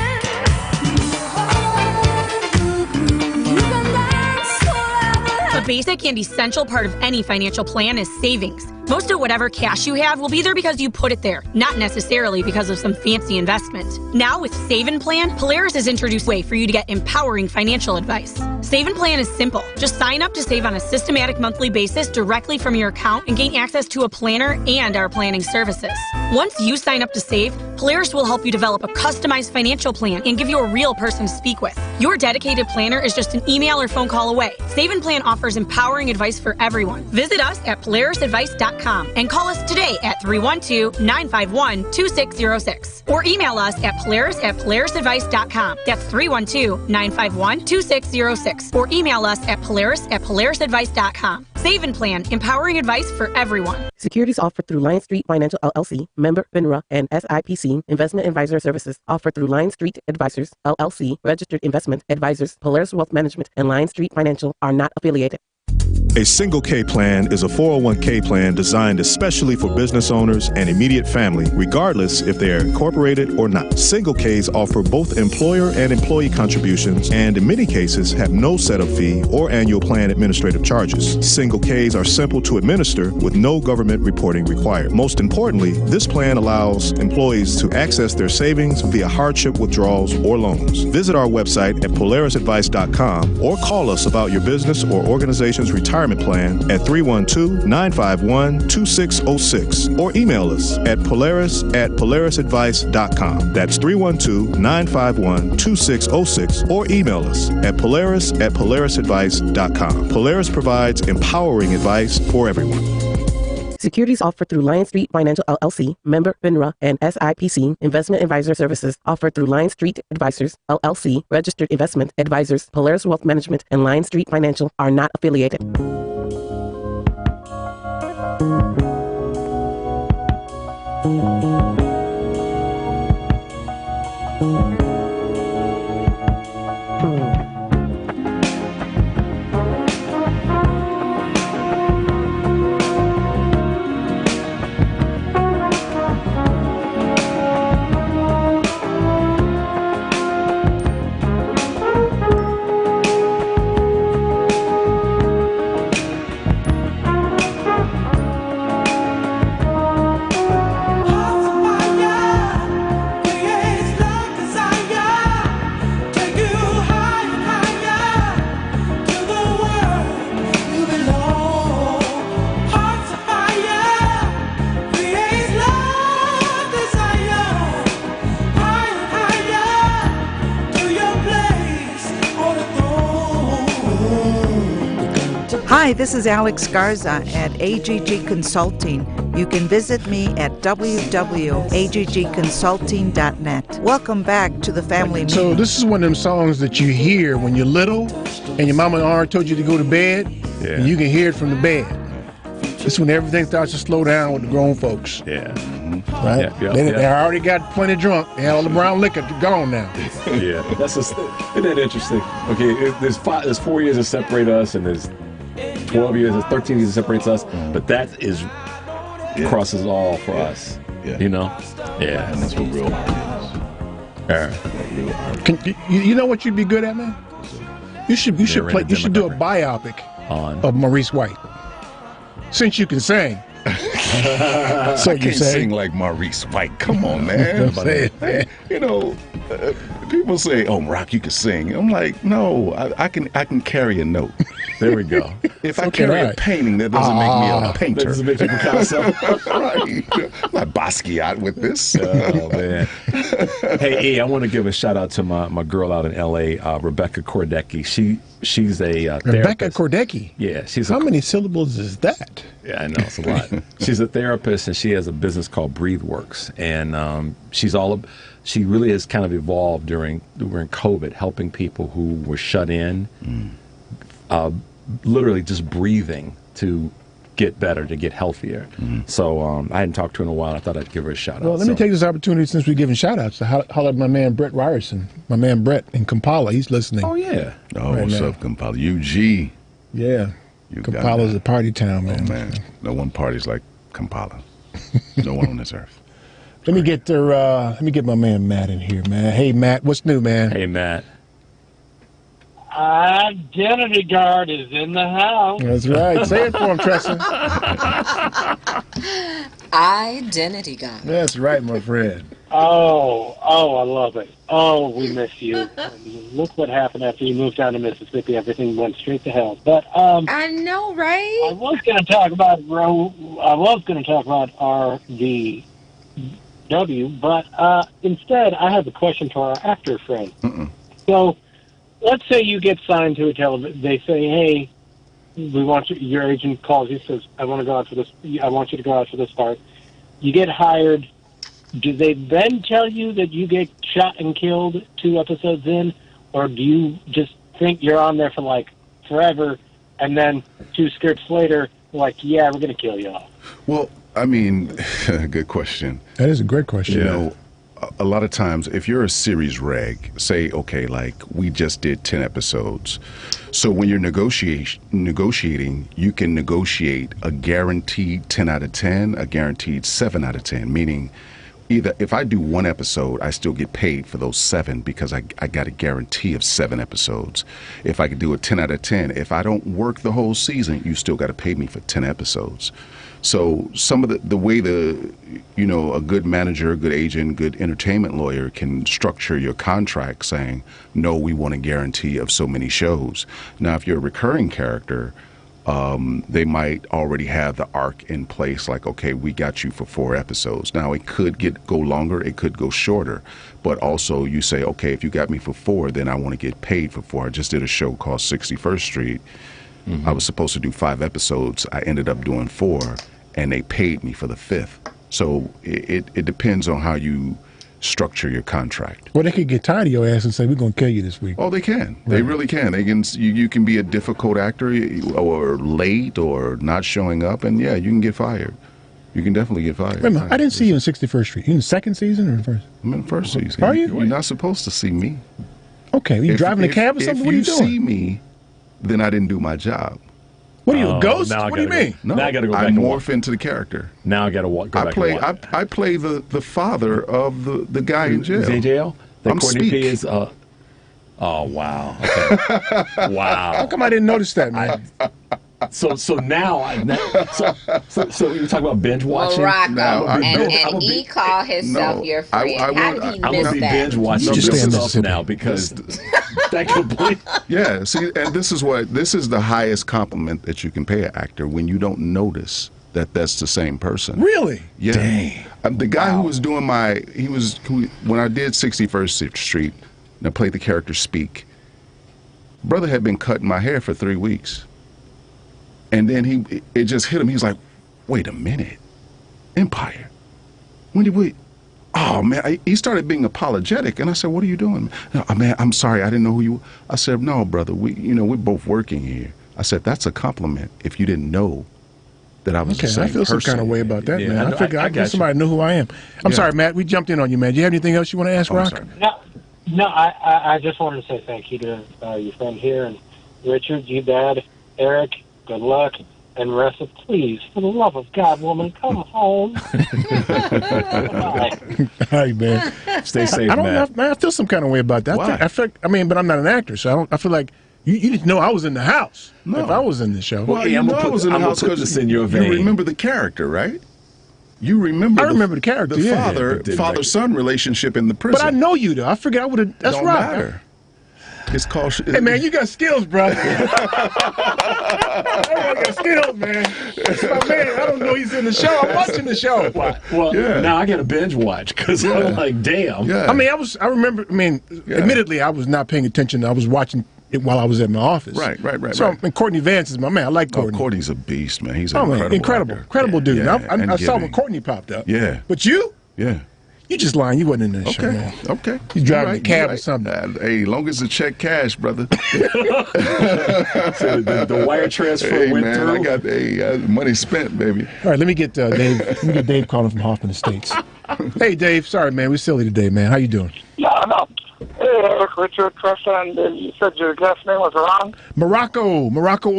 You can dance forever.
A basic and essential part of any financial plan is savings. Most of whatever cash you have will be there because you put it there, not necessarily because of some fancy investment. Now with Save and Plan, Polaris has introduced a way for you to get empowering financial advice. Save and Plan is simple. Just sign up to save on a systematic monthly basis directly from your account and gain access to a planner and our planning services. Once you sign up to save, Polaris will help you develop a customized financial plan and give you a real person to speak with. Your dedicated planner is just an email or phone call away. Save and Plan offers empowering advice for everyone. Visit us at polarisadvice.com and call us today at 312-951-2606 or email us at polarisadvice.com. That's 312-951-2606 or email us at polarisadvice.com. Save and Plan, empowering advice for everyone.
Securities offered through Lion Street Financial LLC, member FINRA and SIPC. Investment advisor services offered through Lion Street Advisors LLC, registered investment advisors. Polaris Wealth Management and Lion Street Financial are not affiliated.
A single K plan is a 401k plan designed especially for business owners and immediate family, regardless if they are incorporated or not. Single Ks offer both employer and employee contributions and in many cases have no setup fee or annual plan administrative charges. Single Ks are simple to administer with no government reporting required. Most importantly, this plan allows employees to access their savings via hardship withdrawals or loans. Visit our website at polarisadvice.com or call us about your business or organization's retirement plan at 312-951-2606 or email us at polarisadvice.com. That's 312-951-2606 or email us at polarisadvice.com. Polaris provides empowering advice for everyone.
Securities offered through Lion Street Financial LLC, member FINRA and SIPC. Investment advisor services offered through Lion Street Advisors LLC, registered investment advisors. Polaris Wealth Management and Lion Street Financial are not affiliated.
Hi, this is Alex Garza at AGG Consulting. You can visit me at www.aggconsulting.net. Welcome back to the family meeting.
So this is one of them songs that you hear when you're little and your mama and aunt told you to go to bed, and you can hear it from the bed. This is when everything starts to slow down with the grown folks.
Yeah.
Right? They already got plenty drunk. They had all the brown liquor gone now.
Yeah. Isn't that interesting? Okay, there's 4 years that separate us, and there's 12 years, there's 13 years that separates us, but that is crosses all for us.
Yeah.
You know? Yeah.
And that's what real art is.
Real art. You know what you'd be good at, man? You should do a biopic of Maurice White. Since you can sing.
So I can't sing like Maurice White. Come on, man. You know, people say, "Oh, Rock, you can sing." I'm like, no, I can carry a note.
There we go.
If I carry a painting, that doesn't make me a painter.
That doesn't make you Picasso.
Right. I'm not Basquiat with this.
Oh, man. Hey, E, I want to give a shout out to my girl out in L.A., Rebecca Kordecki. She's a
Rebecca
therapist.
Kordecki?
Yeah.
How many syllables is that?
Yeah, I know. It's a lot. She's a therapist, and she has a business called BreatheWorks. And she really has kind of evolved during COVID, helping people who were shut in, literally just breathing to get better, to get healthier. So I hadn't talked to her in a while. I thought I'd give her a shout out.
Well, let me take this opportunity, since we're giving shout outs, to holler at my man Brett Ryerson, my man Brett in Kampala. He's listening.
Oh, yeah.
Oh, what's up, Kampala? UG.
Yeah. Kampala's a party town, man.
Oh, man. No one parties like Kampala. No one on this earth.
Let me get my man Matt in here, man. Hey, Matt, what's new, man?
Hey, Matt.
Identity Guard is in the house.
That's right. Say it for him, Tresson.
Identity Gun.
That's right, my friend.
Oh, I love it. Oh, we miss you. Look what happened after you moved down to Mississippi. Everything went straight to hell. But
I know, right?
I was going to talk about RDW, but instead, I have a question for our actor friend. So, let's say you get signed to a television. They say, "Hey, we want you." Your agent calls you, says, "I want to go out for this. I want you to go out for this part." You get hired. Do they then tell you that you get shot and killed 2 episodes in, or do you just think you're on there for like forever, and then 2 scripts later, like, yeah, we're gonna kill you off?
Well, I mean, good question.
That is a great question.
You know, a lot of times, if you're a series reg, say, okay, like we just did 10 episodes. So when you're negotiating, you can negotiate a guaranteed 10 out of 10, a guaranteed 7 out of 10, meaning either if I do 1 episode, I still get paid for those 7 because I got a guarantee of 7 episodes. If I could do a 10 out of 10, if I don't work the whole season, you still got to pay me for 10 episodes. So some of the way a good manager, a good agent, good entertainment lawyer can structure your contract saying, no, we want a guarantee of so many shows. Now, if you're a recurring character, they might already have the arc in place, like, okay, we got you for 4 episodes. Now, it could go longer, it could go shorter, but also you say, okay, if you got me for 4, then I want to get paid for 4. I just did a show called 61st Street. I was supposed to do 5 episodes. I ended up doing 4, and they paid me for the 5th. So it depends on how you structure your contract.
Well, they could get tired of your ass and say, we're going to kill you this week.
Oh, they can. Right. They really can. They can. You can be a difficult actor or late or not showing up, and yeah, you can get fired. You can definitely get fired.
Remember, I didn't see you in 61st Street. You in the 2nd season or the 1st?
I'm in the 1st season.
Are you?
You're not supposed to see me.
Okay, you driving a cab or something? What are you doing?
If you see me, then I didn't do my job.
What are you, a ghost? What do you mean?
No,
now I got to go back
I
and
morph into the character.
Now I got to go back and watch.
I play the father of the guy in jail.
Is he in jail? That
I'm
Courtney P
Speak.
is. Oh wow! Okay. Wow.
How come I didn't notice that, man?
So now so you were talking about binge watching.
Morocco, and he called himself your friend. How did he
I'm
miss
gonna be
that?
binge watching stuff now because that complete.
Yeah, see, and this is the highest compliment that you can pay an actor, when you don't notice that that's the same person.
Really?
Yeah.
Dang.
The guy who was doing when I did 61st Street, and I played the character Speak, brother had been cutting my hair for 3 weeks. And then it just hit him. He's like, wait a minute, Empire. When did we? Oh, man. He started being apologetic. And I said, what are you doing? No, man, I'm sorry. I didn't know who you were. I said, no, brother, we're both working here. I said, that's a compliment if you didn't know that I was the same
I feel
person.
some kind of way about that, man. I figured
I got
somebody knew who I am. I'm sorry, Matt. We jumped in on you, man. Do you have anything else you want to ask, Rock?
No, I just wanted to say thank you to your friend here, and Richard, you, Dad, Eric, good luck. And Marissa, please, for the love of God, woman, come home.
All right, man.
Stay safe,
man. I feel some kind of way about that.
Why?
But I'm not an actor, so I feel like you didn't know I was in the house.
No.
If I was in the show.
Well, I was in the house because you remember the character, right? You remember?
I remember the character.
The father-son relationship in the prison.
But I know you, though. I figured I would have. That's
Don't
right.
matter. It's called.
Hey, man, you got skills, brother. I got skills, man. That's my man. I don't know he's in the show. I'm watching the show.
Well, now I got to binge watch because I'm like, damn.
Yeah.
I mean, admittedly, I was not paying attention. I was watching it while I was at my office.
Right.
So, and Courtney Vance is my man. I like Courtney.
Courtney's a beast, man. He's
incredible dude.
Yeah,
I saw when Courtney popped up.
Yeah.
But you?
Yeah.
You just lying. You wasn't in that show, man.
Okay.
You driving a cab or something.
Hey, long as the check cash, brother.
the wire transfer went
man,
through.
I got money spent, baby.
All right, let me get Dave. Let me get Dave calling from Hoffman Estates. Hey, Dave. Sorry, man. We're silly today, man. How you doing?
No. Hey, Eric, Richard, question. You said your guest name was wrong?
Morocco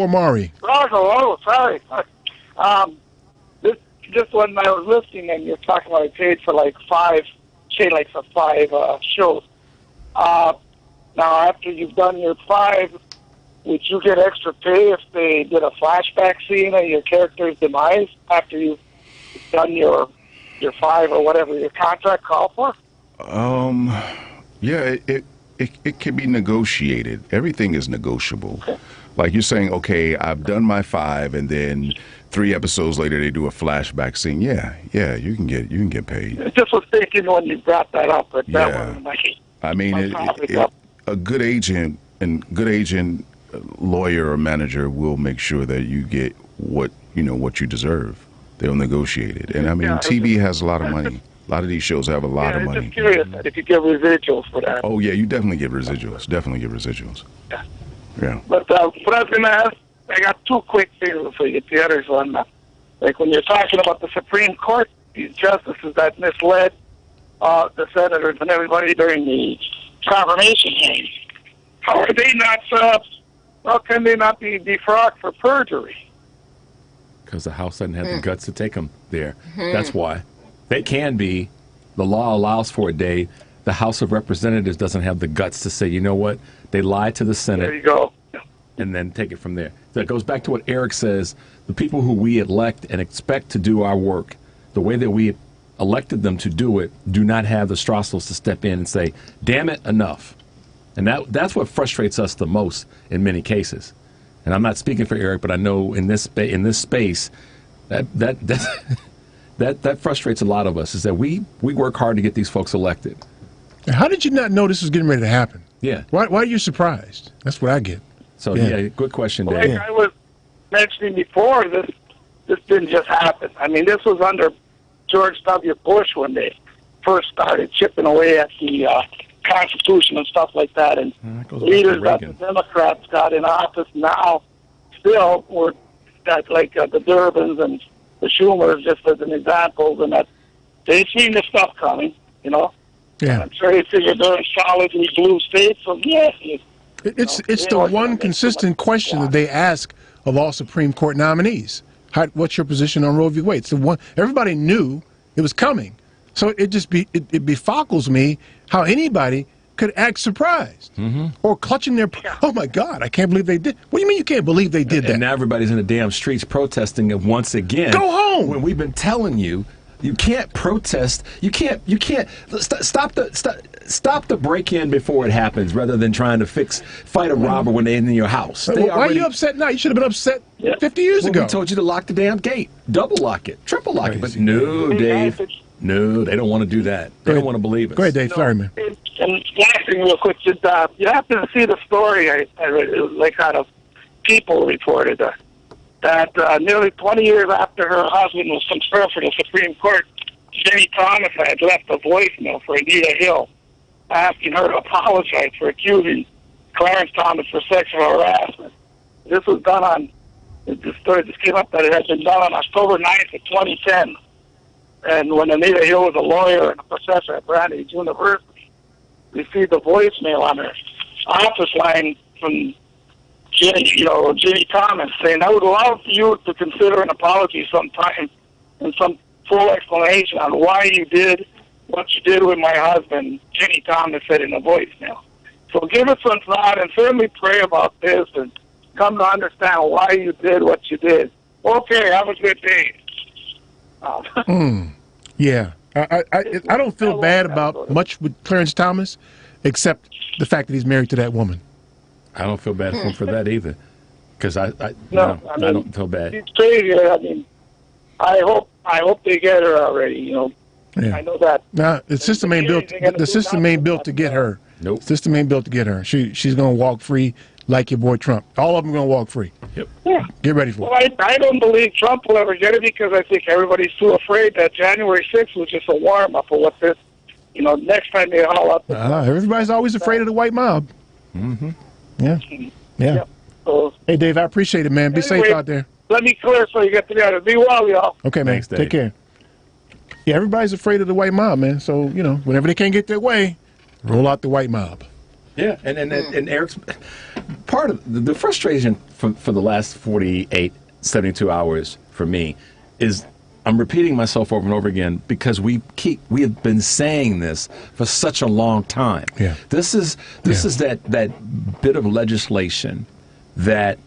Omari.
Morocco. Oh, sorry. Just when I was listening and you're talking about I paid for like 5 shows. Now, after you've done your 5, would you get extra pay if they did a flashback scene of your character's demise after you've done your 5 or whatever your contract call for?
Yeah, it can be negotiated. Everything is negotiable. Like you're saying, okay, I've done my 5, and then 3 episodes later they do a flashback scene. Yeah, you can get paid.
I just was thinking when you brought that up, but that wasn't
I mean, a good agent lawyer or manager will make sure that you get what you deserve. They'll negotiate it. And I mean, TV has a lot of money. A lot of these shows have a lot of money.
I'm just curious if you get residuals for that.
Oh, yeah, you definitely get residuals. Yeah.
But what I was going to ask, I got 2 quick things for you. The others one, like when you're talking about the Supreme Court, these justices that misled the senators and everybody during the confirmation hearing, how are they not? How can they not be defrocked for perjury?
Because the House doesn't have the guts to take them there. That's why. They can be. The law allows for it, Dave. The House of Representatives doesn't have the guts to say, you know what? They lied to the Senate.
There you go.
And then take it from there. So it goes back to what Eric says. The people who we elect and expect to do our work, the way that we elected them to do it, do not have the Strassels to step in and say, damn it, enough. And that's what frustrates us the most in many cases. And I'm not speaking for Eric, but I know in this space that frustrates a lot of us, is that we work hard to get these folks elected.
How did you not know this was getting ready to happen?
Yeah.
Why are you surprised? That's what I get.
So, yeah good question, Dave.
Like I was mentioning before, this didn't just happen. I mean, this was under George W. Bush when they first started chipping away at the Constitution and stuff like that. And leaders that the Democrats got in office now still were that, like the Durbins and the Schumers, just as an example, and that they've seen this stuff coming, you know.
Yeah.
I'm sure they figured they're in solidly blue states, so yes.
It's the one consistent question that they ask of all Supreme Court nominees. What's your position on Roe v. Wade? It's the one everybody knew it was coming. So it befuddles me how anybody could act surprised or clutching their. Oh my God! I can't believe they did. What do you mean you can't believe they did that?
And now everybody's in the damn streets protesting it once again.
Go home.
When we've been telling you, you can't protest. You can't. Stop the break-in before it happens, rather than trying to fight a robber when they're in your house.
Why are you upset now? You should have been upset 50 years ago.
We told you to lock the damn gate, double lock it, triple lock it. But no, Dave. No, they don't want to do that. They don't want to believe it.
Go ahead, Dave. Sorry, man.
And last thing, real quick, you have to see the story I read. It was like out of People reported that nearly 20 years after her husband was confirmed for the Supreme Court, Jenny Thomas had left a voicemail for Anita Hill, asking her to apologize for accusing Clarence Thomas for sexual harassment. This was done on, the story just came up that it had been done on October 9th of 2010. And when Anita Hill was a lawyer and a professor at Brandeis University, received a voicemail on her office line from Jenny Thomas saying, I would love you to consider an apology sometime and some full explanation on why you did what you did with my husband, Jenny Thomas said in a voicemail. So give it some thought and certainly pray about this and come to understand why you did what you did. Okay, have a good day.
Yeah. I don't feel bad about much with Clarence Thomas, except the fact that he's married to that woman.
I don't feel bad for that either, because I don't feel bad.
It's crazy. I mean, I hope they get her already. You know,
Yeah.
I know that.
Nah, the system ain't built. The system ain't built to get her.
Nope.
The system ain't built to get her. She's gonna walk free like your boy Trump. All of them gonna walk free.
Yep.
Yeah.
Get ready for it.
Well, I don't believe Trump will ever get it because I think everybody's too afraid that January 6th was just a warm up for what this. You know, next time they haul up.
Everybody's always afraid of the white mob.
Mm-hmm.
Yeah. Yeah.
Yep. So,
hey, Dave, I appreciate it, man. Be safe out there.
Let me clear so you get together. Be well, y'all.
Okay, man.
Thanks, Dave.
Take care. Yeah, everybody's afraid of the white mob, man. So, you know, whenever they can't get their way, roll out the white mob.
Yeah, and Eric's part of the frustration for the last 48, 72 hours for me is I'm repeating myself over and over again because we have been saying this for such a long time.
Yeah.
This is that bit of legislation that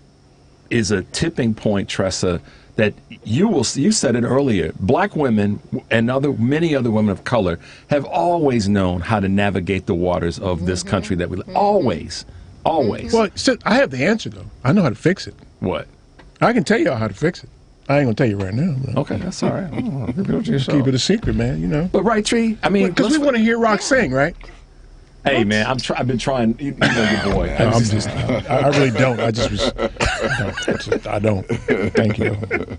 is a tipping point, Tressa, that you said it earlier. Black women and many other women of color have always known how to navigate the waters of this country that we live. Always.
Well, so I have the answer though. I know how to fix it.
What?
I can tell you how to fix it. I ain't gonna tell you right now. But
Okay, that's all right.
keep it a secret, man. You know.
But right, Tree. I mean,
because we want to hear Rock sing, right?
Hey, man, I've been trying. You know your boy.
I really don't. I don't. Thank you.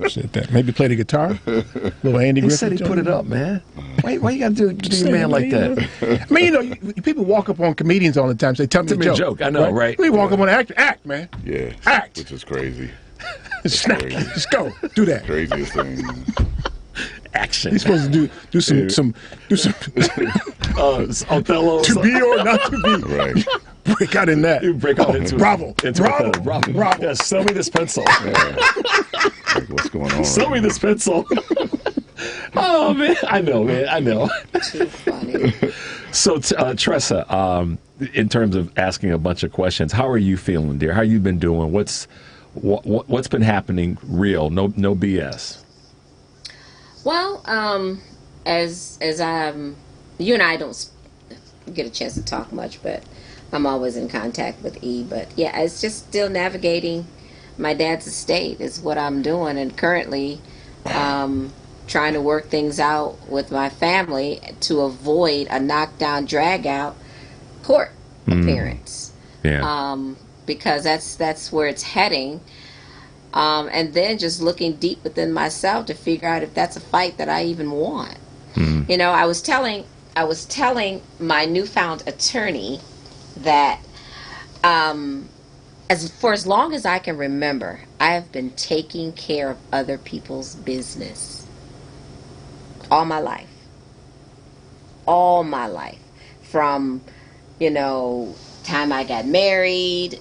Said that. Maybe play the guitar. Little Andy Griffith.
He said he put it up, man. Why you got to do your man like that?
I mean, you know, people walk up on comedians all the time. Say, "Tell me a joke."
I know, right?
We walk up on an actor. Act, man.
Yeah.
Act.
Which is crazy.
Snap. Just go. Do that.
Craziest thing.
Action.
He's supposed to do some
Othello.
To be or not to be.
Right.
Break out in that.
You break out into
Bravo.
Bravo. Yeah, sell me this pencil.
Like, what's going on?
Sell me this pencil. Oh man, I know.
Too funny.
So, Tressa, in terms of asking a bunch of questions, how are you feeling, dear? How you been doing? What's been happening? Real, no BS.
Well, as you and I don't get a chance to talk much, but I'm always in contact with E. But yeah, it's just still navigating my dad's estate is what I'm doing, and currently trying to work things out with my family to avoid a knockdown, drag out court appearance.
Yeah.
Because that's where it's heading. And then just looking deep within myself to figure out if that's a fight that I even want. You know, I was telling my newfound attorney that as long as I can remember, I have been taking care of other people's business all my life. From, you know, time I got married,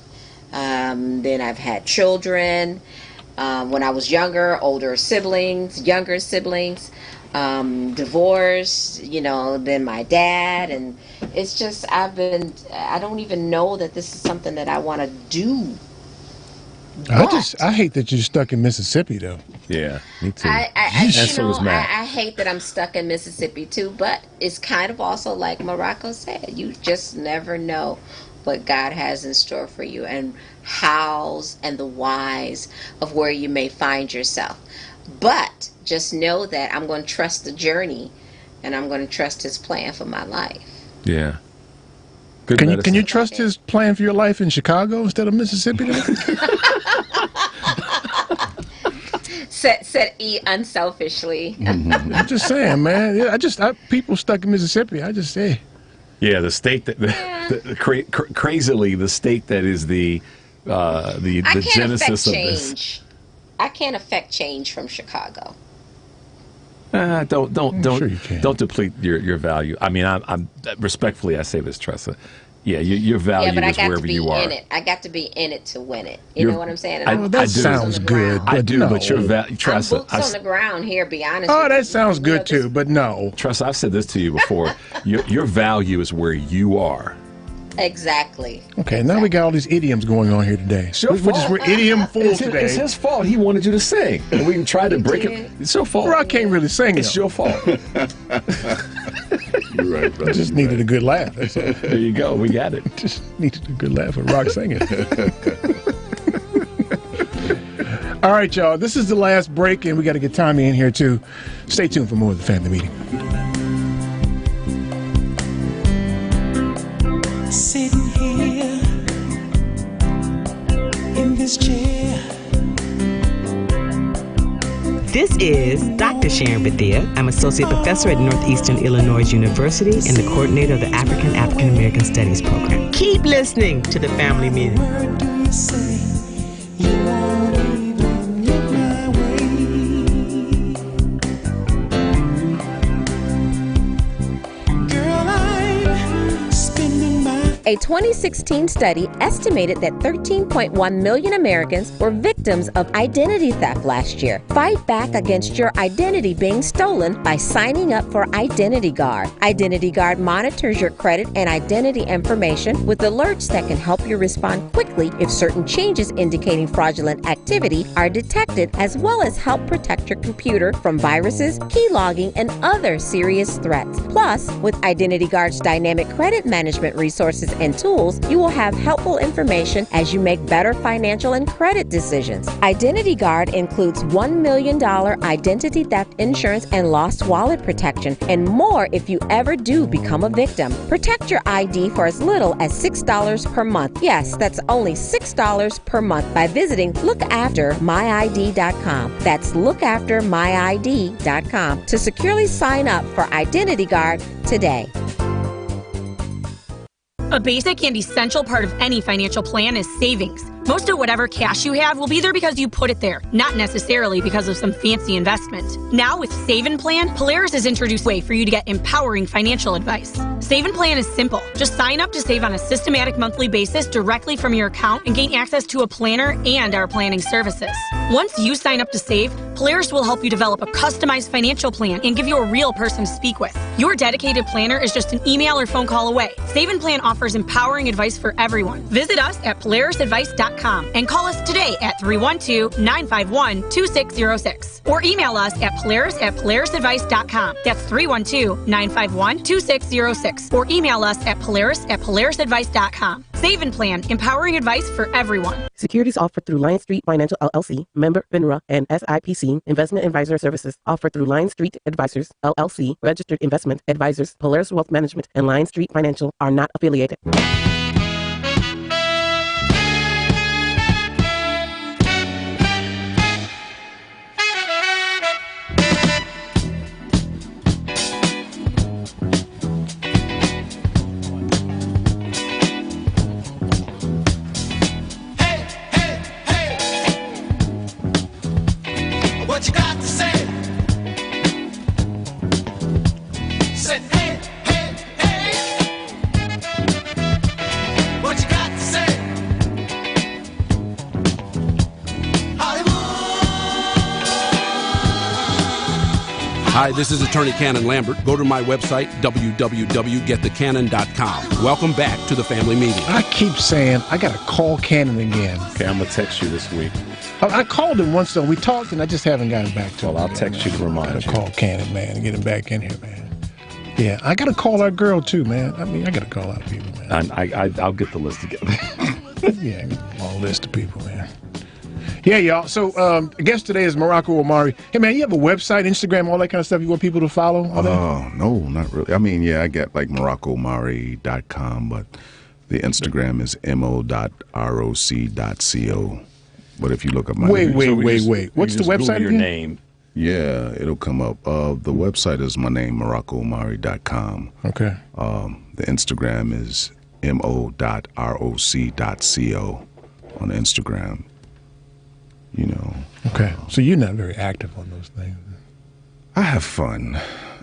then I've had children. When I was younger, older siblings, younger siblings, divorced, you know, then my dad. And it's just, I don't even know that this is something that I want to do.
I hate that you're stuck in Mississippi, though.
Yeah, me too.
I hate that I'm stuck in Mississippi, too. But it's kind of also like Morocco said, you just never know what God has in store for you and hows and the whys of where you may find yourself. But just know that I'm going to trust the journey and I'm going to trust his plan for my life.
Yeah.
Can you trust his plan for your life in Chicago instead of Mississippi?
Said E unselfishly.
I'm just saying, man. Yeah, people stuck in Mississippi. I just say.
Yeah, the state that crazily the state that is the genesis of this.
I can't affect change from Chicago.
Don't
sure you can.
Don't deplete your value. I mean, I'm respectfully I say this, Tressa. Yeah, your value is wherever you are.
I got to be in it to win it. You know what I'm saying?
That sounds good.
I do, but your value, Tressa.
I'm boots on the ground here. Be honest.
Oh, that sounds good too, but no.
Tressa, I've said this to you before. your value is where you are.
Exactly.
Okay, now we got all these idioms going on here today. We're idiom full today.
It's his fault. He wanted you to sing. And we tried to break it. It's your fault.
Rock can't really sing.
It's your fault.
You're right, brother.
I just needed a good laugh. That's all.
There you go. We got it.
Just needed a good laugh with Rock singing. All right, y'all. This is the last break, and we got to get Tommy in here, too. Stay tuned for more of the Family Meeting.
Sitting here in this chair.
This is Dr. Sharon Badia. I'm Associate Professor at Northeastern Illinois University and the coordinator of the African American Studies program. Keep listening to the Family Meeting.
Word do you say you won't even look my way? Girl, I'm spending my
A 2016 study estimated that 13.1 million Americans were victims of identity theft last year. Fight back against your identity being stolen by signing up for Identity Guard. Identity Guard monitors your credit and identity information with alerts that can help you respond quickly if certain changes indicating fraudulent activity are detected, as well as help protect your computer from viruses, keylogging, and other serious threats. Plus, with Identity Guard's dynamic credit management resources and tools, you will have helpful information as you make better financial and credit decisions. Identity Guard includes $1 million identity theft insurance and lost wallet protection, and more if you ever do become a victim. Protect your ID for as little as $6 per month. Yes, that's only $6 per month by visiting lookaftermyid.com. That's lookaftermyid.com to securely sign up for Identity Guard today.
A basic and essential part of any financial plan is savings. Most of whatever cash you have will be there because you put it there, not necessarily because of some fancy investment. Now with Save and Plan, Polaris has introduced a way for you to get empowering financial advice. Save and Plan is simple. Just sign up to save on a systematic monthly basis directly from your account and gain access to a planner and our planning services. Once you sign up to save, Polaris will help you develop a customized financial plan and give you a real person to speak with. Your dedicated planner is just an email or phone call away. Save and Plan offers empowering advice for everyone. Visit us at polarisadvice.com and call us today at 312-951-2606 or email us at polarisadvice.com. That's 312-951-2606 or email us at polarisadvice.com. Save and Plan, empowering advice for everyone.
Securities offered through Lion Street Financial LLC, member FINRA and SIPC. Investment advisor services offered through Lion Street Advisors LLC, registered investment advisors. Polaris Wealth Management and Lion Street Financial are not affiliated.
What you got to say? Say, hey, hey, hey. What you got to say?
Hi, this is Attorney Cannon Lambert. Go to my website, www.getthecannon.com. Welcome back to the family meeting.
I keep saying I got to call Cannon again.
Okay, I'm going to text you this week.
I called him once, though. We talked, and I just haven't gotten back to him.
Well, I'll text you to remind you.
Call Cannon, man, and get him back in here, man. Yeah, I got to call our girl, too, man. I mean, I got to call out people, man.
I'll get the list together.
Yeah, a long list of people, man. Yeah, y'all. So, guest today is Morocco Omari. Hey, man, you have a website, Instagram, all that kind of stuff you want people to follow?
Oh, no, not really. I mean, yeah, I got like MoroccoOmari.com, but the Instagram is mo.roc.co. But if you look up my
Wait. What's the website
your
again?
name.
Yeah, it'll come up. The website is my name, MoroccoOmari.com.
Okay.
The Instagram is mo.roc.co on Instagram. You know.
Okay. So you're not very active on those things.
I have fun.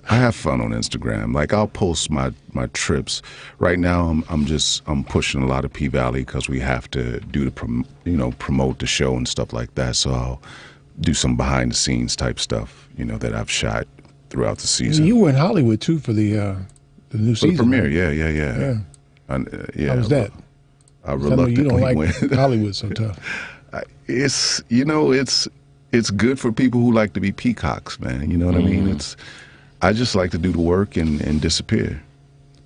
I have fun on Instagram. Like I'll post my trips. Right now, I'm pushing a lot of P-Valley because we have to do promote the show and stuff like that. So I'll do some behind the scenes type stuff, that I've shot throughout the season.
You were in Hollywood too for the new season.
For the premiere, yeah.
Yeah. How was that?
I
reluctantly you don't like
went.
Hollywood so tough.
It's good for people who like to be peacocks, man. You know what I mean? I just like to do the work and disappear.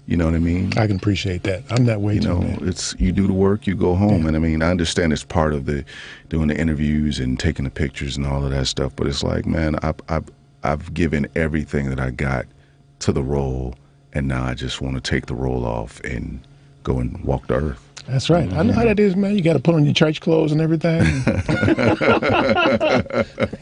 You know what I mean?
I can appreciate that. I'm that way too, man.
It's you do the work, you go home, and I mean, I understand it's part of doing the interviews and taking the pictures and all of that stuff. But it's like, man, I've given everything that I got to the role, and now I just want to take the role off and go and walk the earth.
That's right. I know how that is, man. You got to put on your church clothes and everything.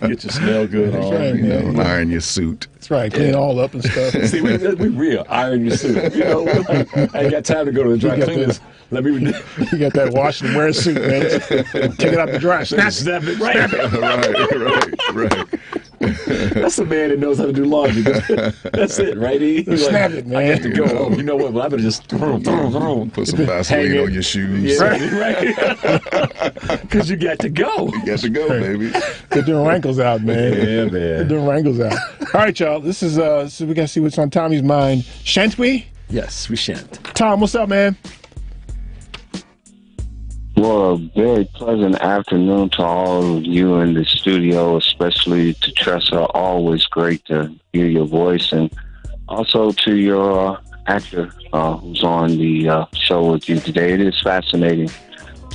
Get your smell good on.
Right, man.
Iron your suit.
That's right. Clean all up and stuff.
See, we real. Iron your suit. I ain't got time to go to the dry cleaners. You
got that wash and wear suit, man. Take it out the dryer. Snap it.
Right.
That's the man that knows how to do laundry. That's it, right? He's
Snap it, man.
I got to go. Oh, you know what? Well, I better just
Put some Vaseline on your shoes.
Yeah, right. Because you got to go.
You got to go, baby.
Get them rankles out, man.
Yeah, man.
Get them rankles out. All right, y'all. This is so we got to see what's on Tommy's mind. Shan't we?
Yes, we shan't.
Tom, what's up, man?
Well, a very pleasant afternoon to all of you in the studio, especially to Tressa. Always great to hear your voice, and also to your actor who's on the show with you today. It is fascinating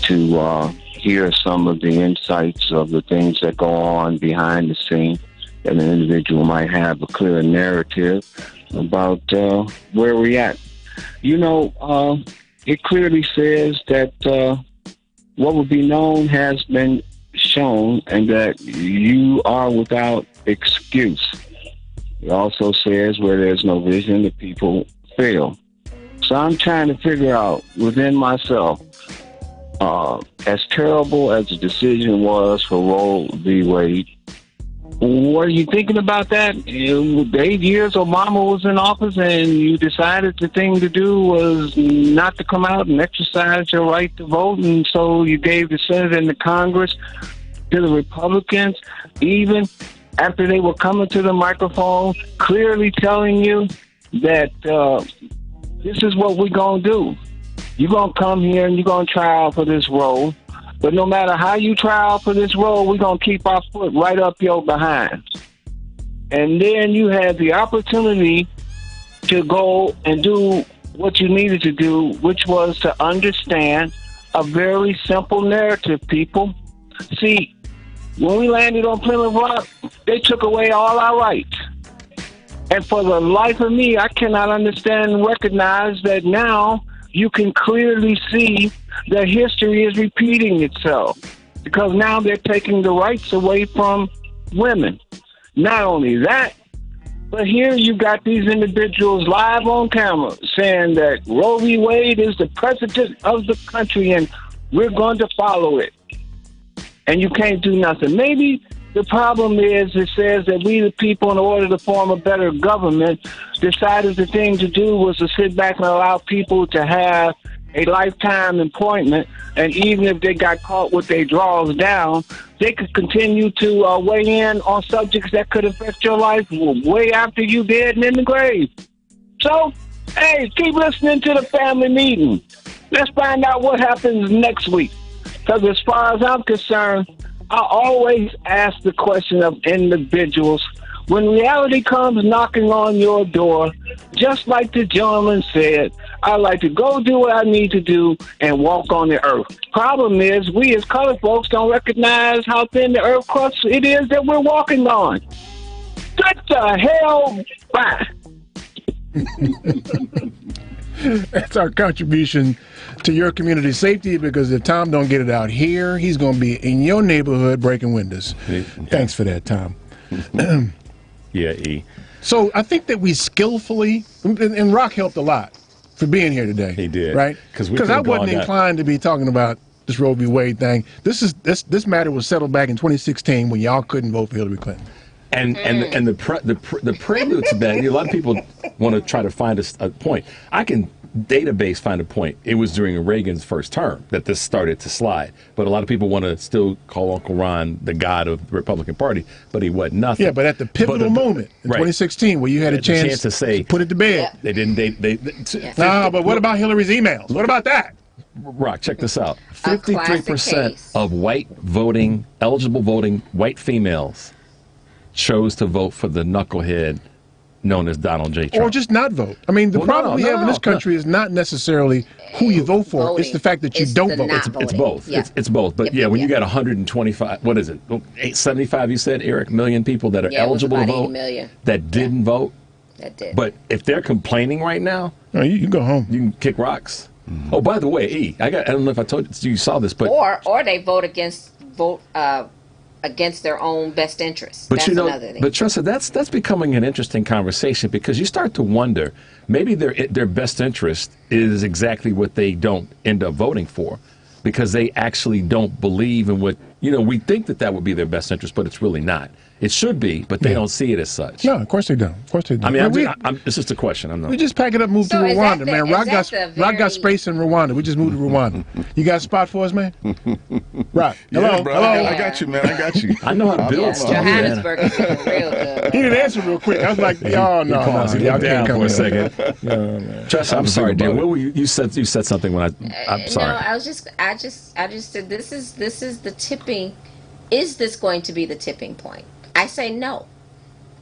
to hear some of the insights of the things that go on behind the scene, and an individual might have a clear narrative about where we're at. You know, it clearly says that what will be known has been shown, and that you are without excuse. It also says where there's no vision, the people fail. So I'm trying to figure out within myself, as terrible as the decision was for Roe v. Wade, what are you thinking about that? The 8 years Obama was in office and you decided the thing to do was not to come out and exercise your right to vote, and so you gave the Senate and the Congress to the Republicans, even after they were coming to the microphone clearly telling you that this is what we're going to do. You're going to come here and you're going to try out for this role. But no matter how you try out for this role, we're going to keep our foot right up your behind. And then you had the opportunity to go and do what you needed to do, which was to understand a very simple narrative, people. See, when we landed on Plymouth Rock, they took away all our rights. And for the life of me, I cannot understand and recognize that now you can clearly see that history is repeating itself, because now they're taking the rights away from women. Not only that, but here you got these individuals live on camera saying that Roe v. Wade is the president of the country and we're going to follow it. And you can't do nothing. Maybe the problem is it says that we the people, in order to form a better government, decided the thing to do was to sit back and allow people to have a lifetime appointment, and even if they got caught with their drawers down, they could continue to weigh in on subjects that could affect your life way after you dead and in the grave. So, hey, keep listening to the family meeting. Let's find out what happens next week. Because as far as I'm concerned, I always ask the question of individuals. When reality comes knocking on your door, just like the gentleman said, I like to go do what I need to do and walk on the earth. Problem is, we as colored folks don't recognize how thin the earth crust it is that we're walking on. Get the hell back.
That's our contribution to your community safety, because if Tom don't get it out here, he's going to be in your neighborhood breaking windows. Thanks for that, Tom.
Yeah, E.
So I think that we skillfully, and Rock helped a lot for being here today.
He did.
Right?
Because
I wasn't inclined to be talking about this Roe v. Wade thing. This matter was settled back in 2016 when y'all couldn't vote for Hillary Clinton.
And the prelude to that, a lot of people want to try to find a point. I can database find a point. It was during Reagan's first term that this started to slide. But a lot of people want to still call Uncle Ron the god of the Republican Party, but he wasn't nothing.
Yeah, but at the pivotal moment in 2016, where you had a chance
to say,
put it to bed.
They didn't.
But what about Hillary's emails? What about that?
Rock, check this out. 53% of eligible voting white females chose to vote for the knucklehead known as Donald J. Trump.
Or just not vote. I mean, the problem we have in this country is not necessarily who you vote for.
Voting.
It's the fact that you don't vote.
It's both. Yeah. It's both. But when you got 125, what is it? 875, you said, Eric, million people that are eligible to vote that didn't vote.
That did.
But if they're complaining right now,
no, you can go home.
You can kick rocks. Mm-hmm. Oh, by the way, E, I don't know if I told you saw this, but
or they vote against their own best interests.
But
that's another thing.
But Tressa, that's becoming an interesting conversation, because you start to wonder, maybe their best interest is exactly what they don't end up voting for, because they actually don't believe in what You know, we think that would be their best interest, but it's really not. It should be, but they don't see it as such.
No, of course they don't. Of course they don't.
I mean, it's just a question. I'm not.
We just pack it up, move to
So is
Rwanda,
that
man.
the-
Rock
is that the
got
very-
space in Rwanda. We just moved to Rwanda. You got a spot for us, man? Rock. Hello,
Yeah, bro,
hello.
I got you, man. I got you.
I know how to build stuff.
Johannesburg is doing real good.
He didn't answer real quick. I was like, y'all, no,
Pause. He
y'all
looked down
can't come
for a
in.
second. Trust, I'm sorry, dear. What were you said? You said something when I'm sorry.
No, I just said this is the tipping. Is this going to be the tipping point? I say no,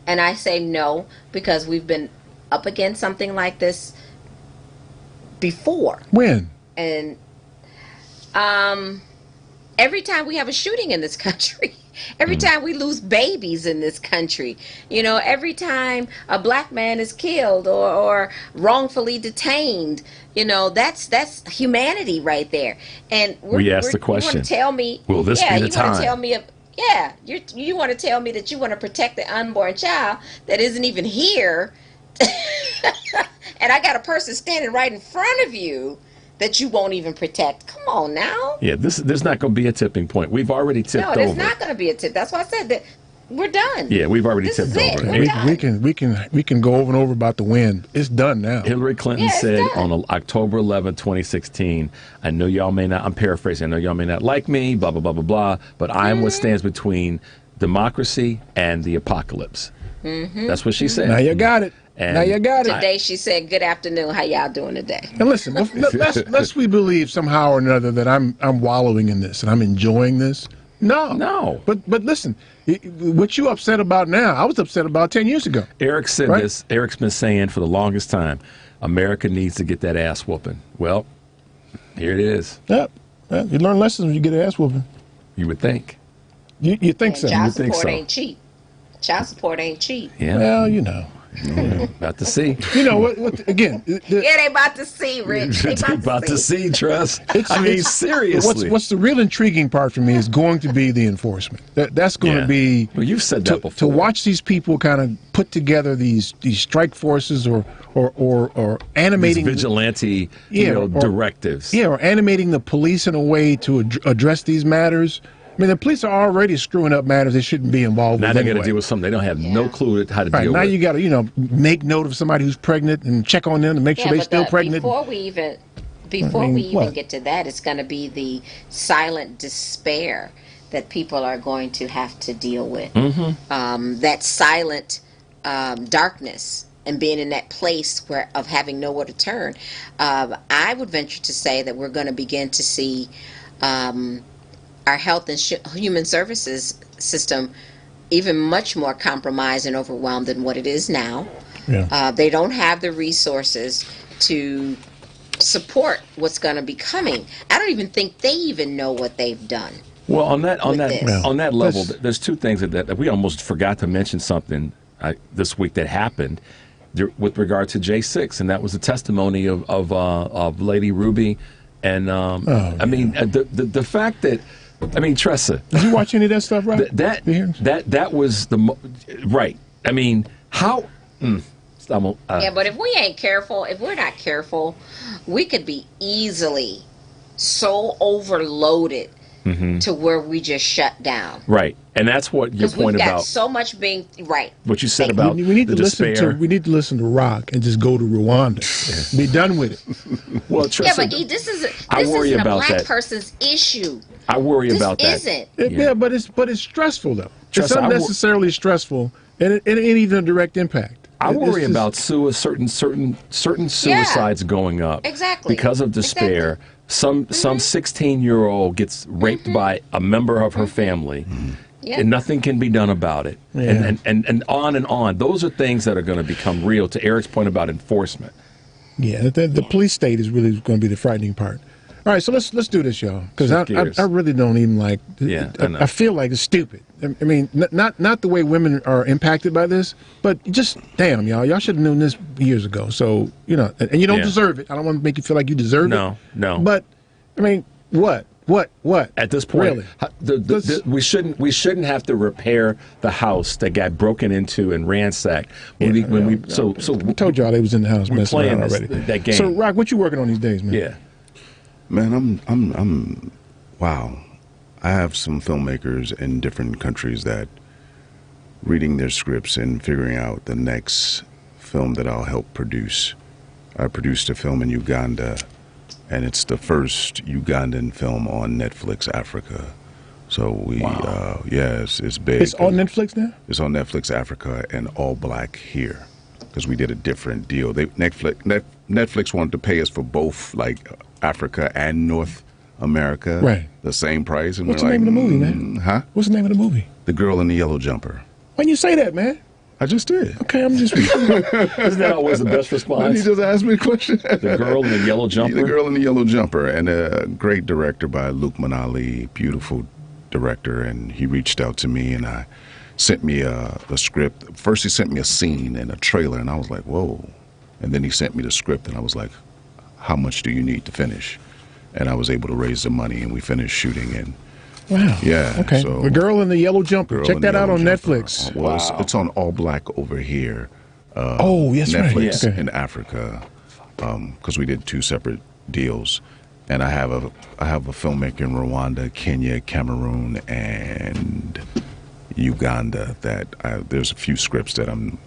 and I say no because we've been up against something like this before.
When?
And every time we have a shooting in this country, every time we lose babies in this country, you know, every time a black man is killed or wrongfully detained, you know, that's humanity right there. And
We asked the question,
You want to tell me?
will this be the
you want
time?
to tell me? You want to tell me that you want to protect the unborn child that isn't even here, and I got a person standing right in front of you that you won't even protect. Come on now.
Yeah, there's not going to be a tipping point. We've already tipped
No, there's
over.
not going to be a tip. That's why I said that we're done.
Yeah, we've already
This
tipped
is it.
over.
We're done.
We can go over and over about the win. It's done now.
Hillary Clinton
Yeah, it's
said
done.
on October 11, 2016, I know y'all may not, I'm paraphrasing, I know y'all may not like me, blah, blah, blah, blah, blah, but I am what stands between democracy and the apocalypse.
Mm-hmm.
That's what she said.
Now you got it.
And
now you got it.
Today she said, "Good afternoon. How y'all doing today?"
And listen, lest we believe somehow or another that I'm wallowing in this and I'm enjoying this. No. But listen, what you upset about now, I was upset about 10 years ago.
Eric said
Right?
this. Eric's been saying for the longest time, America needs to get that ass whooping. Well, here it is.
Yep. Yeah, you learn lessons when you get an ass whooping.
You would think.
You think so?
Child
You think
support
so?
ain't cheap. Child support ain't cheap.
Yeah.
Well, you know.
About to see.
You know what? Again,
Yeah, they about to see, Rich. They
about to see, Trust.
It's-
I mean,
it's-
seriously.
What's the real intriguing part for me is going to be the enforcement. That's going
Yeah.
to be.
Well, you've said that
to
before.
watch these people kind of put together these strike forces or animating
These vigilante
or-
directives.
Yeah, or animating the police in a way to address these matters. I mean, the police are already screwing up matters they shouldn't be involved
Now
with
they
anyway.
got to deal with something they don't have no clue how to
Right,
deal
now
with.
you got to, make note of somebody who's pregnant and check on them to make sure they're
but
still pregnant.
Before we even
what?
get to that, it's going to be the silent despair that people are going to have to deal with.
Mm-hmm.
That silent darkness and being in that place of having nowhere to turn. I would venture to say that we're going to begin to see our health and human services system even much more compromised and overwhelmed than what it is now.
Yeah.
They don't have the resources to support what's going to be coming. I don't even think they even know what they've done.
Well, on that
this.
on that level,
Let's-
there's two things that we almost forgot to mention something this week that happened with regard to J6, and that was the testimony of Lady Ruby, and I mean the fact that. I mean, Tressa.
Did you watch any of that stuff, right?
That was right. I mean, how?
Yeah, but if we ain't careful, if we're not careful, we could be easily so overloaded to where we just shut down.
Right, and that's what your
Because
point
we've got
about
so much being right.
what you said about
we need
the
to listen
despair.
to to Rock and just go to Rwanda. Be done with it.
Well,
Yeah,
Tressa,
but this
I worry
isn't a
about
black
that.
person's issue.
I worry about that.
This isn't.
Yeah, but it's stressful though.
Trust,
it's
I
unnecessarily stressful, and it ain't even a direct impact.
I
It's
worry
just-
about certain suicides going up
Exactly.
because of despair. Some 16-year-old gets raped by a member of her family,
Yeah.
and nothing can be done about it.
Yeah.
And on and on. Those are things that are going to become real. To Eric's point about enforcement.
Yeah, the police state is really going to be the frightening part. All right, so let's do this, y'all, because
Shift gears.
I really don't even like.
Yeah, I know.
I feel like it's stupid. I mean, not the way women are impacted by this, but just damn, y'all should have known this years ago. So and you don't
Yeah.
deserve it. I don't want to make you feel like you deserve it.
No.
But I mean, what?
At this point,
Really?
we shouldn't have to repair the house that got broken into and ransacked.
I told y'all they was in the house
we're
messing
playing
around
this-
already.
that game.
So, Rock, what you working on these days, man?
Yeah.
Man, I'm wow. I have some filmmakers in different countries that reading their scripts and figuring out the next film that I'll help produce. I produced a film in Uganda, and it's the first Ugandan film on Netflix Africa. So we, it's big.
It's on Netflix now?
It's on Netflix Africa and all black here, because we did a different deal. Netflix wanted to pay us for both, like Africa and North America,
right?
The same price. And
What's
we're
the
like,
name of the movie, man?
Huh?
What's the name of the movie?
The Girl in the Yellow Jumper.
Why didn't you say that, man?
I just did.
Okay, I'm just.
Isn't that always the best response?
Why did you just ask me a question?
The Girl in the Yellow Jumper.
The Girl in the Yellow Jumper, and a great director by Luke Manali, beautiful director, and he reached out to me, and I sent me a script. First, he sent me a scene and a trailer, and I was like, whoa. And then he sent me the script, and I was like, how much do you need to finish? And I was able to raise the money, and we finished shooting. And
wow.
Yeah.
Okay.
So,
The Girl in the Yellow Jumper. Check that out on Netflix.
Well, it's on All Black over here.
Yes,
Netflix
right. Okay.
in Africa, because we did 2 separate deals. And I have a filmmaker in Rwanda, Kenya, Cameroon, and Uganda. There's a few scripts that I'm,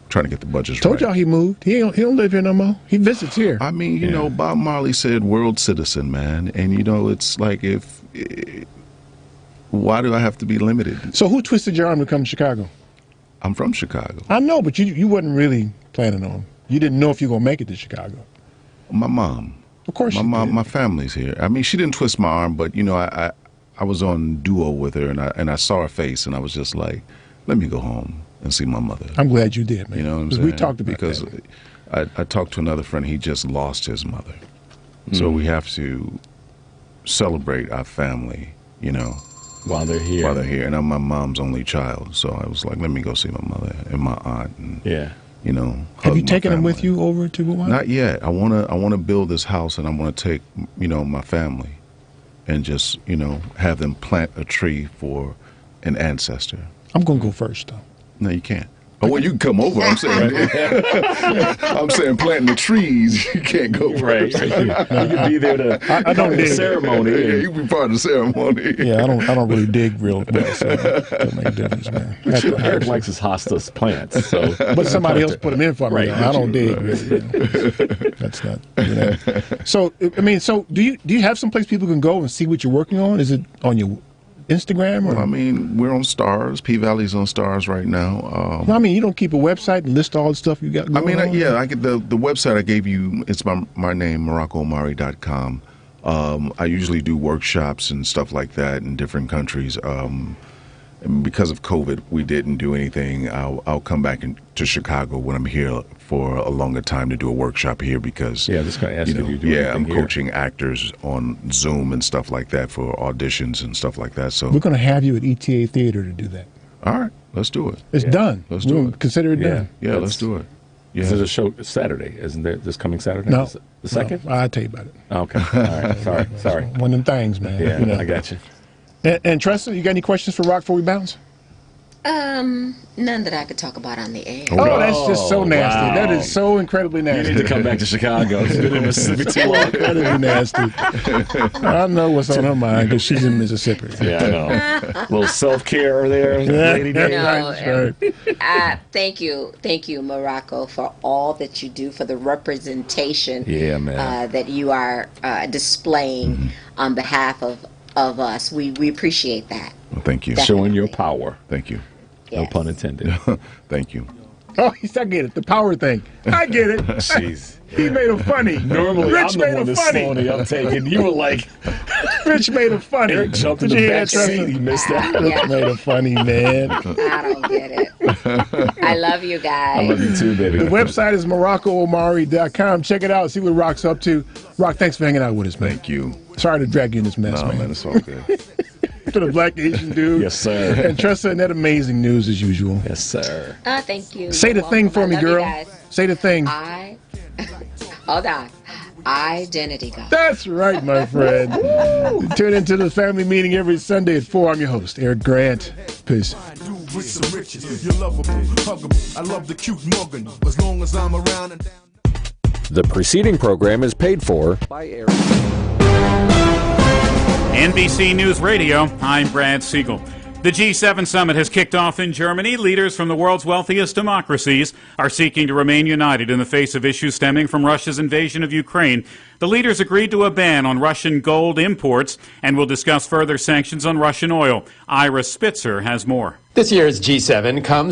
trying to get the budgets
Told
right.
y'all he moved. He don't live here no more. He visits here.
I mean, you know, Bob Marley said world citizen, man. And, it's like why do I have to be limited?
So who twisted your arm to come to Chicago?
I'm from Chicago.
I know, but you wasn't really planning on. You didn't know if you were going to make it to Chicago.
My mom.
Of course
my
she
mom,
did.
my family's here. I mean, she didn't twist my arm, but, I was on duo with her, and I saw her face, and I was just like, let me go home and see my mother.
I'm glad you did, man.
You know what I'm
'Cause
saying?
we talked about
because
that.
I talked to another friend. He just lost his mother, so we have to celebrate our family.
While they're here.
And I'm my mom's only child, so I was like, let me go see my mother and my aunt. And,
Have you taken them with you over to Rwanda?
Not yet. I wanna build this house, and I want to take my family, and just have them plant a tree for an ancestor.
I'm going to go first, though.
No, you can't. Oh, well, you can come over. I'm saying, I'm saying planting the trees. You can't go
Right.
first.
You can be there to
I don't
the
dig
ceremony.
Yeah, you can be part of the ceremony.
Yeah, I don't really dig real well, so that doesn't make a difference, man.
Eric likes his hostas plants, so.
But somebody else put them in for me.
Right.
I don't dig. Really, That's not. So I mean, do you have some place people can go and see what you're working on? Is it on your Instagram? Or?
Well, I mean, we're on Stars. P-Valley's on Stars right now.
I mean, you don't keep a website and list all the stuff you got going on?
I get the website I gave you. It's my name, MoroccoOmari.com. I usually do workshops and stuff like that in different countries. And because of COVID, we didn't do anything. I'll come back to Chicago when I'm here for a longer time to do a workshop here because
this guy asked if you do anything
I'm
here.
coaching actors on Zoom and stuff like that for auditions and stuff like that. So
We're going to have you at ETA Theater to do that.
all right, let's do it.
It's done.
Let's do
We'll
it.
Consider it done.
Yeah, let's do it.
This is a show Saturday, isn't there? This coming Saturday?
No.
The second?
No, I'll tell you about it.
Okay. All right. Sorry.
One of them things, man.
Yeah, I got you.
And Tressa, you got any questions for Rock before we bounce?
None that I could talk about on the air.
Oh, that's just so nasty.
wow.
That is so incredibly nasty.
You need to come back to Chicago. It's been in Mississippi too long.
That is nasty. I know what's on her mind because she's in Mississippi.
Yeah, I know. A little self-care there, Lady Day.
Thank you, Morocco, for all that you do, for the representation
Yeah, man.
that you are displaying on behalf of us. We appreciate that.
Well, thank you.
Showing your power.
Thank you.
No pun intended.
Thank you.
Oh, I get it. The power thing. I get it.
Jeez.
He made it funny.
Normally,
Rich
I'm
made
the one
it
that's
funny.
slowing the uptake, and you were like,
Rich made it funny.
Eric jumped in
Did
the
you hear
back
that, Tressa?
seat. He missed that.
Rich made it funny, man.
I don't get it. I love you guys.
I love you too, baby.
The website is MoroccoOmari.com. Check it out. See what Rock's up to. Rock, thanks for hanging out with us, man.
Thank you.
Sorry to drag you in this mess,
No,
man.
man, it's all good.
To the Black Asian dude.
Yes, sir.
And Tressa and that amazing news as usual.
Yes, sir.
Thank you.
Say the
You're
thing
welcome.
for me,
I love you
girl.
guys.
Say the thing.
Hold on. Identity God.
That's right, my friend. Tune into the family meeting every Sunday at 4. I'm your host, Eric Grant. Peace.
With some riches, you're lovable, huggable. I love the cute Morgan, as long as I'm around and down.
The preceding program is paid for
by Eric.
NBC News Radio, I'm Brad Siegel. The G7 summit has kicked off in Germany. Leaders from the world's wealthiest democracies are seeking to remain united in the face of issues stemming from Russia's invasion of Ukraine. The leaders agreed to a ban on Russian gold imports and will discuss further sanctions on Russian oil. Ira Spitzer has more.
This year's G7 comes